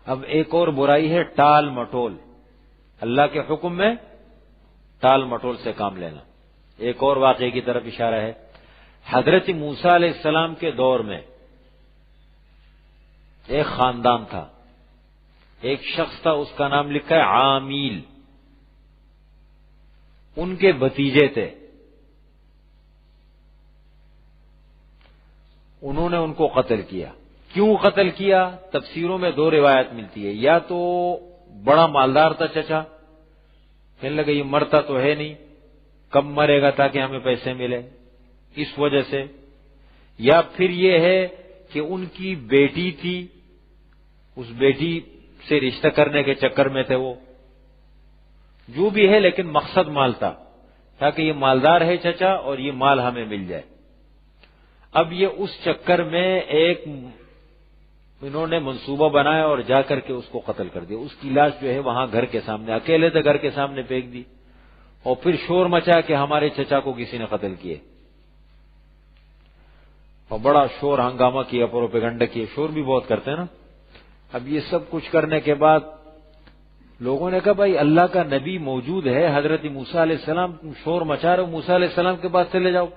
اب ایک اور برائی ہے ٹال مٹول، اللہ کے حکم میں ٹال مٹول سے کام لینا۔ ایک اور واقعے کی طرف اشارہ ہے۔ حضرت موسیٰ علیہ السلام کے دور میں ایک خاندان تھا، ایک شخص تھا، اس کا نام لکھا ہے عامیل، ان کے بھتیجے تھے، انہوں نے ان کو قتل کیا۔ کیوں قتل کیا؟ تفسیروں میں 2 روایت ملتی ہے، یا تو بڑا مالدار تھا چچا، کہنے لگے یہ مرتا تو ہے نہیں، کب مرے گا تاکہ ہمیں پیسے ملے، اس وجہ سے، یا پھر یہ ہے کہ ان کی بیٹی تھی، اس بیٹی سے رشتہ کرنے کے چکر میں تھے وہ، جو بھی ہے لیکن مقصد مال تھا، تاکہ یہ مالدار ہے چچا اور یہ مال ہمیں مل جائے۔ اب یہ اس چکر میں انہوں نے منصوبہ بنایا اور جا کر کے اس کو قتل کر دیا۔ اس کی لاش جو ہے وہاں گھر کے سامنے، اکیلے تھے، گھر کے سامنے پھینک دی، اور پھر شور مچا کہ ہمارے چچا کو کسی نے قتل کیے، اور بڑا شور ہنگامہ کیا، پروپیگنڈا کیا، شور بھی بہت کرتے ہیں نا۔ اب یہ سب کچھ کرنے کے بعد لوگوں نے کہا بھائی اللہ کا نبی موجود ہے، حضرت موسیٰ علیہ السلام، تم شور مچا رہے ہو، موسیٰ علیہ السلام کے پاس چلے جاؤ۔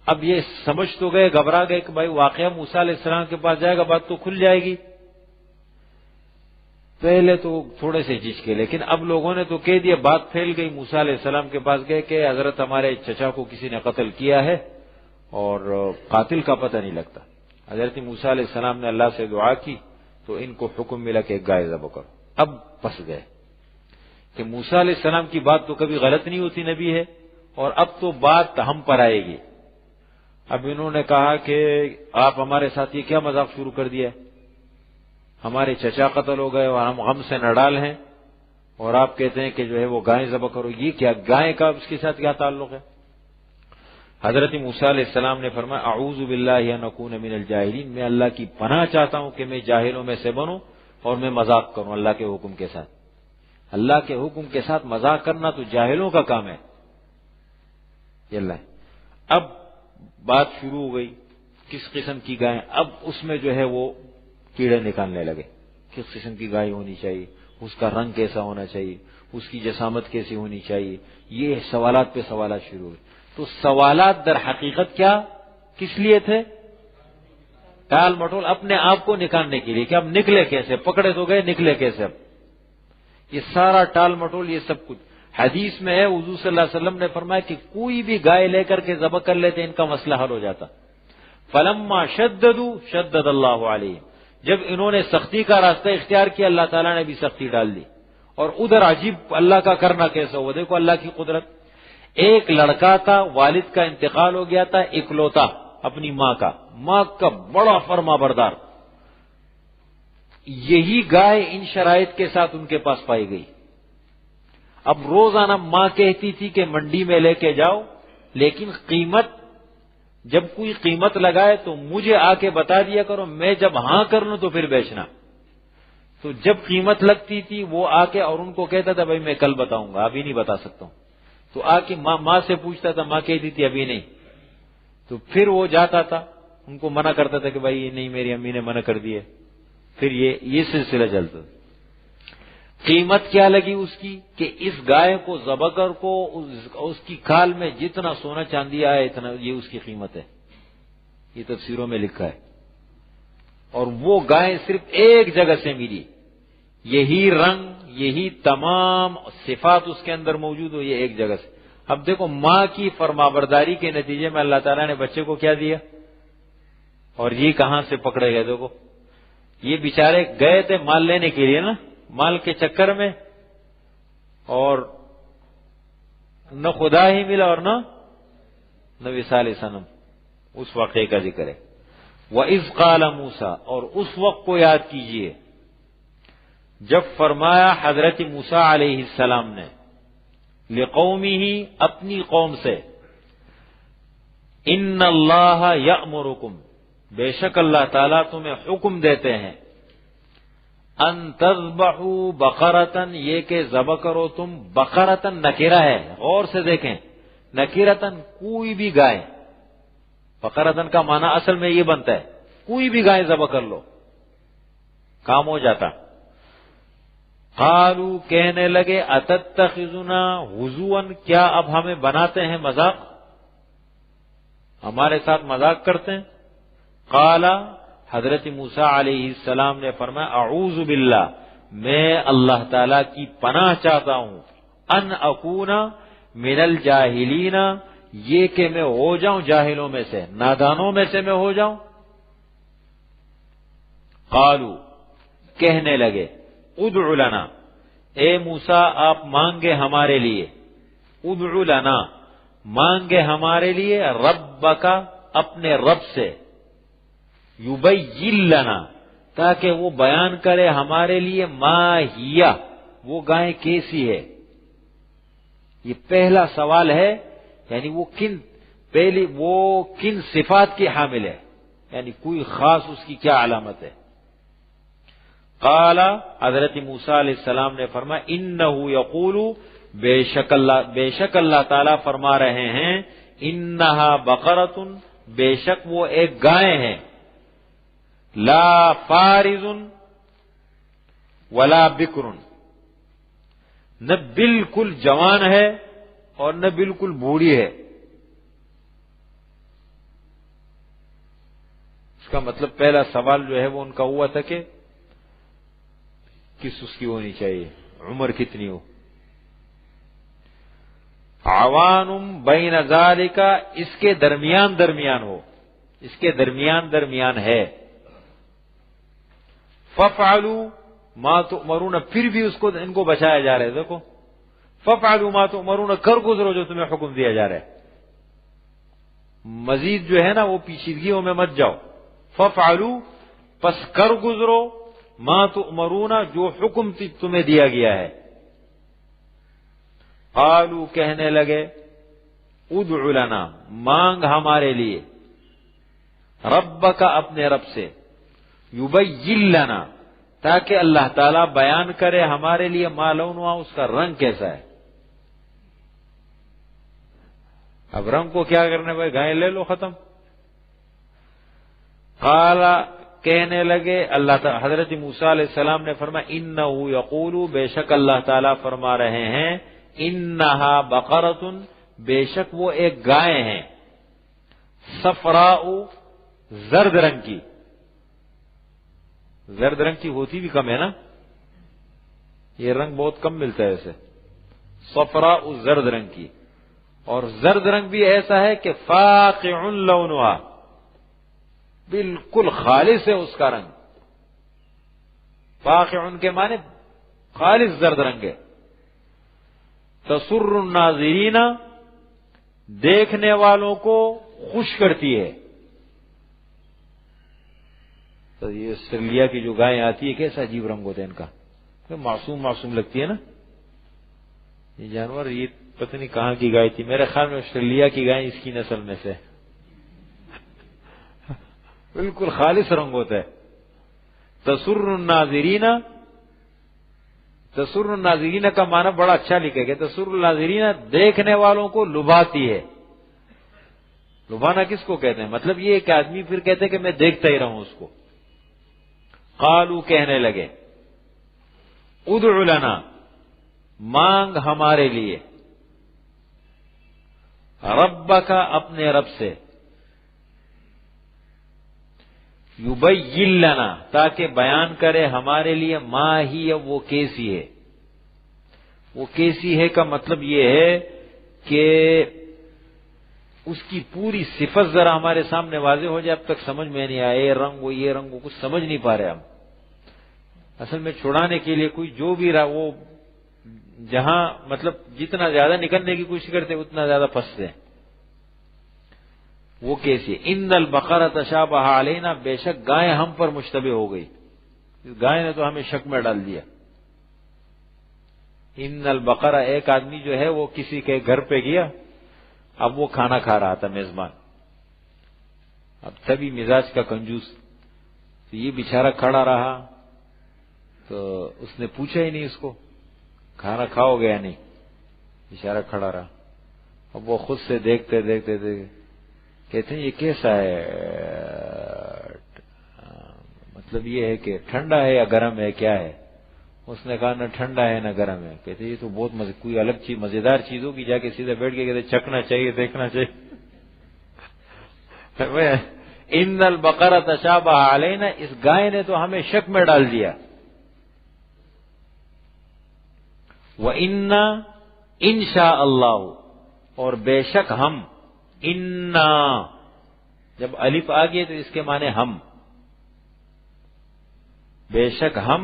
اب یہ سمجھ تو گئے، گھبرا گئے کہ بھائی واقعہ موسیٰ علیہ السلام کے پاس جائے گا بات تو کھل جائے گی۔ پہلے تو تھوڑے سے جھجکے، لیکن اب لوگوں نے تو کہہ دیا، بات پھیل گئی، موسیٰ علیہ السلام کے پاس گئے کہ حضرت ہمارے چچا کو کسی نے قتل کیا ہے اور قاتل کا پتہ نہیں لگتا۔ حضرت موسیٰ علیہ السلام نے اللہ سے دعا کی تو ان کو حکم ملا کہ ایک گائے ذبح کرو۔ اب پھنس گئے کہ موسیٰ علیہ السلام کی بات تو کبھی غلط نہیں ہوتی، نبی ہے، اور اب تو بات ہم پر آئے گی۔ اب انہوں نے کہا کہ آپ ہمارے ساتھ یہ کیا مذاق شروع کر دیا ہے، ہمارے چچا قتل ہو گئے اور ہم غم سے نڈال ہیں، اور آپ کہتے ہیں کہ جو ہے وہ گائیں ذبح کرو. یہ کیا گائے کا اس کے ساتھ کیا تعلق ہے؟ حضرت موسیٰ علیہ السلام نے فرمایا اعوذ باللہ ان اکون من الجاہلین، میں اللہ کی پناہ چاہتا ہوں کہ میں جاہلوں میں سے بنوں اور میں مذاق کروں اللہ کے حکم کے ساتھ. اللہ کے حکم کے ساتھ مذاق کرنا تو جاہلوں کا کام ہے. یہ اللہ ہے. اب بات شروع ہو گئی کس قسم کی گائے. اب اس میں جو ہے وہ کیڑے نکالنے لگے. کس قسم کی گائے ہونی چاہیے، اس کا رنگ کیسا ہونا چاہیے، اس کی جسامت کیسی ہونی چاہیے. یہ سوالات پہ سوالات شروع ہوئے. تو سوالات در حقیقت کیا کس لیے تھے؟ ٹال مٹول اپنے آپ کو نکالنے کے لیے کہ اب نکلے کیسے، پکڑے تو گئے نکلے کیسے. اب یہ سارا ٹال مٹول یہ سب کچھ حدیث میں ہے. حضور صلی اللہ علیہ وسلم نے فرمایا کہ کوئی بھی گائے لے کر کے ذبح کر لیتے ان کا مسئلہ حل ہو جاتا. فلما شددوا شدد اللہ علیہم، جب انہوں نے سختی کا راستہ اختیار کیا اللہ تعالیٰ نے بھی سختی ڈال دی. اور ادھر عجیب اللہ کا کرنا کیسا ہوا، دیکھو اللہ کی قدرت. ایک لڑکا تھا، والد کا انتقال ہو گیا تھا، اکلوتا اپنی ماں کا بڑا فرما بردار. یہی گائے ان شرائط کے ساتھ ان کے پاس پائی گئی. اب روزانہ ماں کہتی تھی کہ منڈی میں لے کے جاؤ، لیکن قیمت جب کوئی قیمت لگائے تو مجھے آ کے بتا دیا کرو، میں جب ہاں کر لوں تو پھر بیچنا. تو جب قیمت لگتی تھی وہ آ کے اور ان کو کہتا تھا بھائی میں کل بتاؤں گا، ابھی نہیں بتا سکتا ہوں. تو آ کے ماں سے پوچھتا تھا، ماں کہتی تھی ابھی نہیں. تو پھر وہ جاتا تھا ان کو منع کرتا تھا کہ بھائی نہیں میری امی نے منع کر دی ہے. پھر یہ سلسلہ چلتا تھا. قیمت کیا لگی اس کی کہ اس گائے کو ذبح کر کو اس کی کھال میں جتنا سونا چاندی آئے اتنا یہ اس کی قیمت ہے. یہ تفسیروں میں لکھا ہے. اور وہ گائے صرف ایک جگہ سے ملی، یہی رنگ یہی تمام صفات اس کے اندر موجود ہو، یہ ایک جگہ سے. اب دیکھو ماں کی فرمانبرداری کے نتیجے میں اللہ تعالیٰ نے بچے کو کیا دیا، اور یہ کہاں سے پکڑے گئے. دیکھو یہ بیچارے گئے تھے مال لینے کے لیے نا، مال کے چکر میں، اور نہ خدا ہی ملا اور نہ وصال صنم. اس واقعے کا ذکر ہے. وَإِذْ قَالَ مُوسَىٰ، اور اس وقت کو یاد کیجئے جب فرمایا حضرت موسیٰ علیہ السلام نے لِقَوْمِهِ، اپنی قوم سے، اِنَّ اللَّهَ يَأْمُرُكُمْ، بے شک اللہ تعالیٰ تمہیں حکم دیتے ہیں، ان تذبحوا بقرۃ، یہ کہ ذبح کرو تم بقرۃ. نکرہ ہے، غور سے دیکھیں، نکرۃ کوئی بھی گائے. بقرۃ کا معنی اصل میں یہ بنتا ہے کوئی بھی گائے ذبح کر لو، کام ہو جاتا. قالوا، کہنے لگے، اتتخذنا ہزوا، کیا اب ہمیں بناتے ہیں مذاق، ہمارے ساتھ مذاق کرتے ہیں. قال، حضرت موسیٰ علیہ السلام نے فرمایا اعوذ باللہ، میں اللہ تعالی کی پناہ چاہتا ہوں، ان اکون من الجاہلین، یہ کہ میں ہو جاؤں جاہلوں میں سے، نادانوں میں سے میں ہو جاؤں. قالوا، کہنے لگے، ادع لنا، اے موسیٰ آپ مانگے ہمارے لیے، ادع لنا، مانگے ہمارے لیے، ربک، اپنے رب سے، یبین لنا، تاکہ وہ بیان کرے ہمارے لیے، ما ہی، وہ گائے کیسی ہے. یہ پہلا سوال ہے، یعنی وہ کن صفات کی حامل ہے، یعنی کوئی خاص اس کی کیا علامت ہے. قال، حضرت موسیٰ علیہ السلام نے فرمایا انہ یقول، بے شک اللہ تعالیٰ فرما رہے ہیں، انہا بقرۃ، بے شک وہ ایک گائے ہیں، لا فارض ولا بکر، نہ بالکل جوان ہے اور نہ بالکل بوڑھی ہے. اس کا مطلب پہلا سوال جو ہے وہ ان کا ہوا تھا کہ کس اس کی ہونی چاہیے، عمر کتنی ہو. عوان بین ذالک، اس کے درمیان ہو، اس کے درمیان ہے. ففعلوا ما تؤمرون، پھر بھی ان کو بچایا جا رہا ہے. دیکھو ففعلوا ما تؤمرون، کر گزرو جو تمہیں حکم دیا جا رہا ہے، مزید جو ہے نا وہ پیچیدگیوں میں مت جاؤ. ففعلوا، پس کر گزرو، ما تؤمرون، جو حکم تمہیں دیا گیا ہے. قالوا کہنے لگے ادع لنا مانگ ہمارے لیے ربک اپنے رب سے یبین لنا تاکہ اللہ تعالیٰ بیان کرے ہمارے لیے ما لونها اس کا رنگ کیسا ہے. اب رنگ کو کیا کرنے بھائی گائے لے لو ختم. قال کہنے لگے اللہ تعالیٰ حضرت موسیٰ علیہ السلام نے فرمایا انہ یقول بے شک اللہ تعالیٰ فرما رہے ہیں انہا بقرۃ بے شک وہ ایک گائے ہیں صفراء زرد رنگ کی. زرد رنگ کی ہوتی بھی کم ہے نا, یہ رنگ بہت کم ملتا ہے اسے. صفراء زرد رنگ کی, اور زرد رنگ بھی ایسا ہے کہ فاقع لونها بالکل خالص ہے اس کا رنگ. فاقع کے معنی خالص زرد رنگ ہے. تسر الناظرین دیکھنے والوں کو خوش کرتی ہے. تو یہ آسٹریلیا کی جو گائیں آتی ہے کیسا عجیب رنگ ہوتا ہے ان کا, معصوم معصوم لگتی ہے نا یہ جانور. یہ پتہ نہیں کہاں کی گائے تھی, میرے خیال میں آسٹریلیا کی گائیں اس کی نسل میں سے. بالکل خالص رنگ ہوتا ہے. تسر الناظرین, تسر الناظرین کا معنی بڑا اچھا لکھا گیا. تسر الناظرین دیکھنے والوں کو لبھاتی ہے. لبھانا کس کو کہتے ہیں؟ مطلب یہ کہ آدمی پھر کہتے ہیں کہ میں دیکھتا ہی رہوں اس کو. قالو کہنے لگے ادع لنا مانگ ہمارے لیے ربک اپنے رب سے یبین لنا تاکہ بیان کرے ہمارے لیے ما ہی وہ کیسی ہے. وہ کیسی ہے کا مطلب یہ ہے کہ اس کی پوری صفت ذرا ہمارے سامنے واضح ہو جائے. اب تک سمجھ میں نہیں آیا یہ رنگ وہ یہ رنگ وہ کچھ سمجھ نہیں پا رہے ہم. اصل میں چھڑانے کے لیے کوئی جو بھی رہا وہ جہاں مطلب جتنا زیادہ نکلنے کی کوشش کرتے اتنا زیادہ پھنستے ہیں. وہ کیسی ان البقرہ تشابہ علینا بے شک گائے ہم پر مشتبہ ہو گئی. اس گائے نے تو ہمیں شک میں ڈال دیا. ان البقرہ ایک آدمی جو ہے وہ کسی کے گھر پہ گیا, اب وہ کھانا کھا رہا تھا میزبان. اب تبھی مزاج کا کنجوس, تو یہ بیچارہ کھڑا رہا تو اس نے پوچھا ہی نہیں اس کو کھانا کھاؤ گیا نہیں. بیچارہ کھڑا رہا. اب وہ خود سے دیکھتے دیکھتے دیکھتے کہتے ہیں یہ کیسا ہے, مطلب یہ ہے کہ ٹھنڈا ہے یا گرم ہے کیا ہے. اس نے کہا نہ ٹھنڈا ہے نہ گرم ہے. کہتے یہ تو بہت کوئی الگ چیز مزیدار چیز ہوگی. جا کے سیدھے بیٹھ کے کہتے چکھنا چاہیے دیکھنا چاہیے. ان البقرہ تشابہ علینا اس گائے نے تو ہمیں شک میں ڈال دیا. وَإِنَّا إِنشَاءَ اللَّهُ اور بے شک ہم انا جب الف آ گئی تو اس کے معنی ہم, بے شک ہم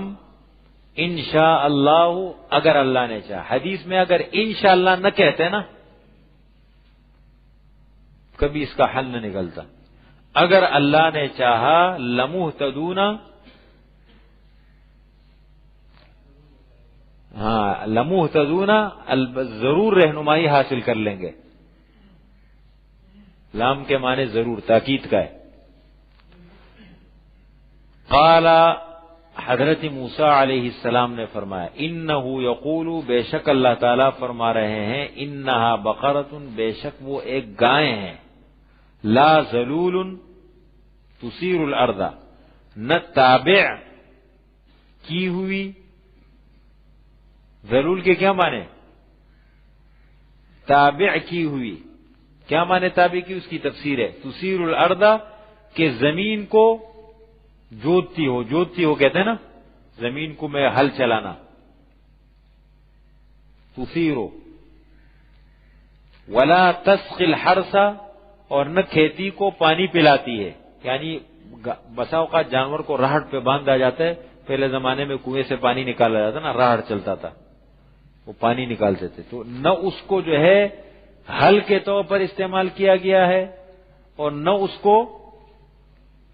انشاء اللہ اگر اللہ نے چاہا. حدیث میں اگر انشاء اللہ نہ کہتے نا کبھی اس کا حل نہ نکلتا. اگر اللہ نے چاہا لمہتدون, ہاں لمہتدون ضرور رہنمائی حاصل کر لیں گے. لام کے معنی ضرور تاکید کا ہے. قال حضرت موسیٰ علیہ السلام نے فرمایا انہو یقول بے شک اللہ تعالیٰ فرما رہے ہیں انہا بقرۃ بے شک وہ ایک گائے ہیں لا ذلول تثیر الارض نہ تابع کی ہوئی. ذلول کے کیا معنی؟ تابع کی ہوئی. کیا معنی تابع کی؟ اس کی تفسیر ہے تثیر الارض کہ زمین کو جوتتی ہو. جوتتی ہو کہتے ہیں نا زمین کو میں ہل چلانا. تثیرو ولا تسقی الحرث اور نہ کھیتی کو پانی پلاتی ہے. یعنی بسا اوقات جانور کو راہڑ پہ باندھا جاتا ہے. پہلے زمانے میں کنویں سے پانی نکالا جاتا نا, راہڑ چلتا تھا وہ پانی نکالتے تھے. تو نہ اس کو جو ہے ہل کے طور پر استعمال کیا گیا ہے اور نہ اس کو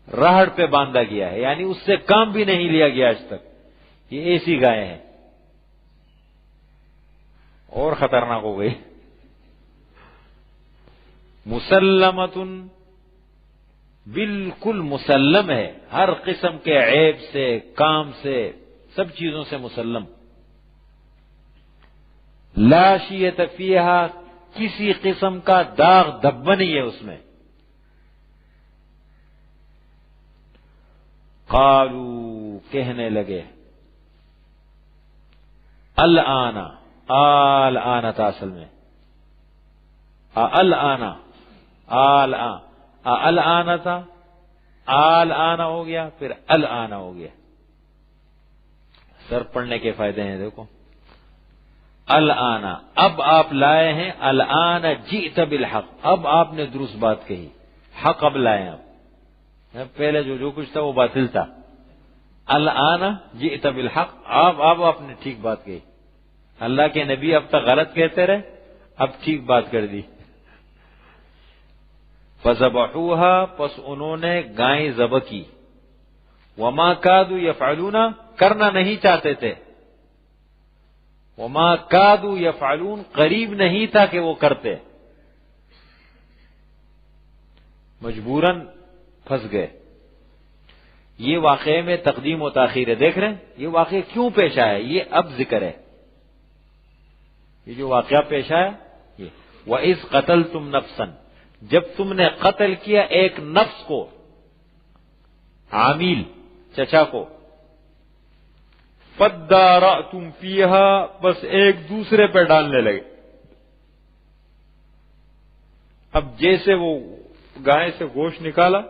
راہڑ پہ باندھا گیا ہے. یعنی اس سے کام بھی نہیں لیا گیا آج تک. یہ ایسی گائے ہیں. اور خطرناک ہو گئی. مسلمتن، بالکل مسلم ہے، ہر قسم کے عیب سے، کام سے، سب چیزوں سے مسلم. لا شیۃ فیہا، کسی قسم کا داغ دھبا نہیں ہے اس میں. قالوا، کہنے لگے، الآن، الآن تھا اصل میں، الآن، الآن تھا، الآن ہو گیا، پھر الآن ہو گیا. سر پڑھنے کے فائدے ہیں دیکھو. الآن، اب آپ لائے ہیں، الآن جئت بالحق، اب آپ نے درست بات کہی، حق اب لائے ہیں. اب پہلے جو کچھ تھا وہ باطل تھا. الآن جئت بالحق، اب آپ نے ٹھیک بات کہی. اللہ کے نبی اب تک غلط کہتے رہے، اب ٹھیک بات کر دی. فذبحوها، پس انہوں نے گائیں ذبح کی. وما كادوا يفعلون، کرنا نہیں چاہتے تھے. وما كادوا يفعلون، قریب نہیں تھا کہ وہ کرتے، مجبوراً پھنس گئے. یہ واقعے میں تقدیم و تاخیر ہے. دیکھ رہے ہیں یہ واقعہ کیوں پیش آیا، یہ اب ذکر ہے. یہ جو واقعہ پیش آیا یہ وَإِذْ قَتَلْتُمْ نَفْسًا، جب تم نے قتل کیا ایک نفس کو، عامل چچا کو. فَادَّارَأْتُمْ فِيهَا، بس ایک دوسرے پہ ڈالنے لگے. اب جیسے وہ گائے سے گوشت نکالا،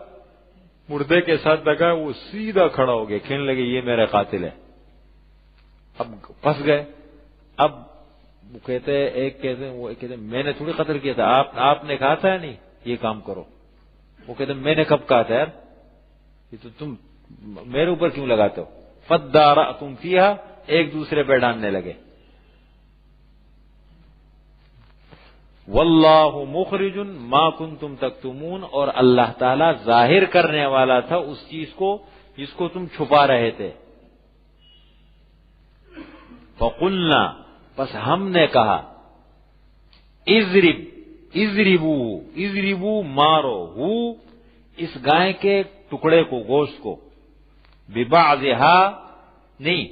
مردے کے ساتھ لگا، وہ سیدھا کھڑا ہو گیا، کہنے لگے یہ میرا قاتل ہے. اب پھنس گئے. اب وہ کہتے وہ کہتے میں نے تھوڑی قتل کیا تھا، آپ نے کہا تھا نہیں یہ کام کرو. وہ کہتے میں نے کب کہا تھا یار، یہ تو تم میرے اوپر کیوں لگاتے ہو. فَادَّارَأْتُمْ فِيهَا، ایک دوسرے پہ ڈالنے لگے. واللہ مخرج ما کنتم تکتمون، اور اللہ تعالی ظاہر کرنے والا تھا اس چیز کو جس کو تم چھپا رہے تھے. فقلنا، پس ہم نے کہا، اضربو مارو، اس گائے کے ٹکڑے کو، گوشت کو، ببعضھا، نہیں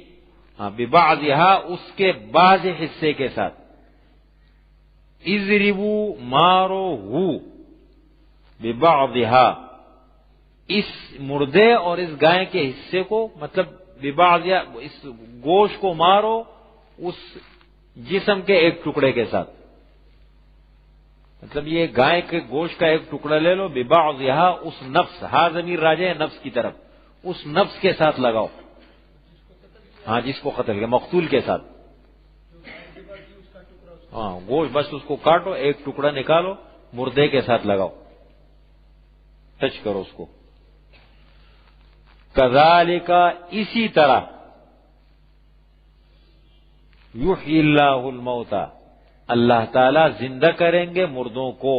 ببعضھا، اس کے بعض حصے کے ساتھ. اضربو مارو ببعضھا، اس مردے اور اس گائے کے حصے کو، مطلب ببعضھا، اس گوشت کو مارو اس جسم کے ایک ٹکڑے کے ساتھ. مطلب یہ گائے کے گوشت کا ایک ٹکڑا لے لو، ببعضھا، اس نفس، ہا ضمیر راجع ہے نفس کی طرف، اس نفس کے ساتھ لگاؤ. ہاں جس کو قتل کیا، مقتول کے ساتھ. ہاں گوشت، بس اس کو کاٹو، ایک ٹکڑا نکالو، مردے کے ساتھ لگاؤ، ٹچ کرو اس کو. کذالک، اسی طرح، یحیی اللہ الموتى، اللہ تعالی زندہ کریں گے مردوں کو.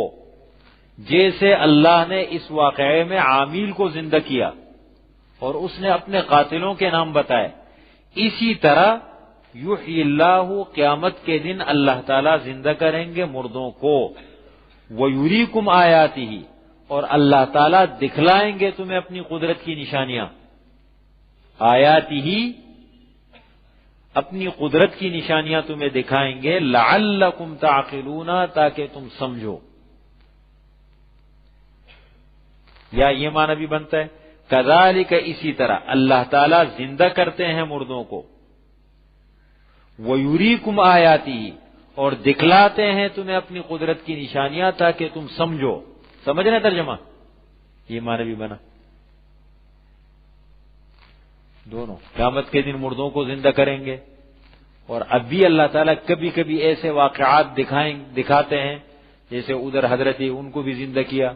جیسے اللہ نے اس واقعے میں عامل کو زندہ کیا اور اس نے اپنے قاتلوں کے نام بتائے، اسی طرح یحیی اللہ، قیامت کے دن اللہ تعالی زندہ کریں گے مردوں کو. ویریکم آیاتہ، اور اللہ تعالی دکھلائیں گے تمہیں اپنی قدرت کی نشانیاں. آیاتہ، اپنی قدرت کی نشانیاں تمہیں دکھائیں گے. لعلکم تعقلون، تاکہ تم سمجھو. یا یہ معنی بھی بنتا ہے کذالک، اسی طرح اللہ تعالی زندہ کرتے ہیں مردوں کو. وَيُرِيكُمْ آیاتہ، اور دکھلاتے ہیں تمہیں اپنی قدرت کی نشانیاں تاکہ تم سمجھو. سمجھ رہے ترجمہ؟ یہ معنی بھی بنا. دونوں، قیامت کے دن مردوں کو زندہ کریں گے، اور اب بھی اللہ تعالیٰ کبھی کبھی ایسے واقعات دکھاتے ہیں، جیسے ادھر حضرت ان کو بھی زندہ کیا،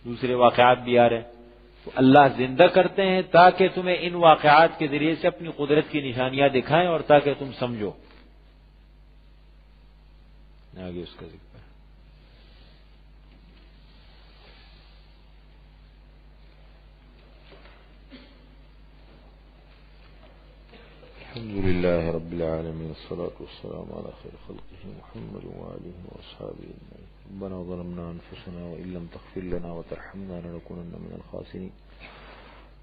دوسرے واقعات بھی آ رہے ہیں. تو اللہ زندہ کرتے ہیں تاکہ تمہیں ان واقعات کے ذریعے سے اپنی قدرت کی نشانیاں دکھائیں اور تاکہ تم سمجھو. آگے اس کا ذکر. الحمد لله رب العالمين والصلاة والسلام على خير خلقه محمد وآله وأصحابه أجمعين. ربنا ظلمنا أنفسنا وإن لم تغفر لنا وترحمنا لنكونن من الخاسرين.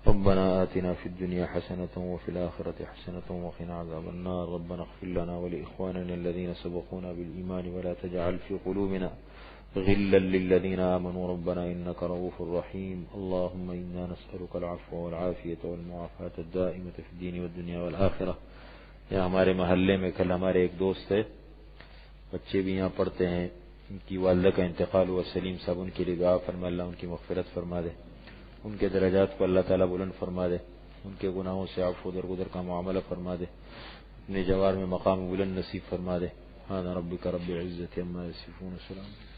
ربنا آتنا في الدنيا حسنة وفي الآخرة حسنة وقنا عذاب النار. ربنا اغفر لنا ولإخواننا الذين سبقونا بالإيمان ولا تجعل في قلوبنا غلا للذين آمنوا ربنا إنك رؤوف رحيم. اللهم إنا نسألك العفو والعافية والمعافاة الدائمة في الدين والدنيا والآخرة. یہاں ہمارے محلے میں کل ہمارے ایک دوست ہے، بچے بھی یہاں پڑھتے ہیں، ان کی والدہ کا انتقال ہوا، سلیم صاحب، ان کے لیے دعا فرما، اللہ ان کی مغفرت فرما دے، ان کے درجات کو اللہ تعالیٰ بلند فرما دے، ان کے گناہوں سے عفو درگزر کا معاملہ فرما دے، اپنے جوار میں مقام بلند نصیب فرما دے. سبحان ربک رب العزة عما یصفون. السلام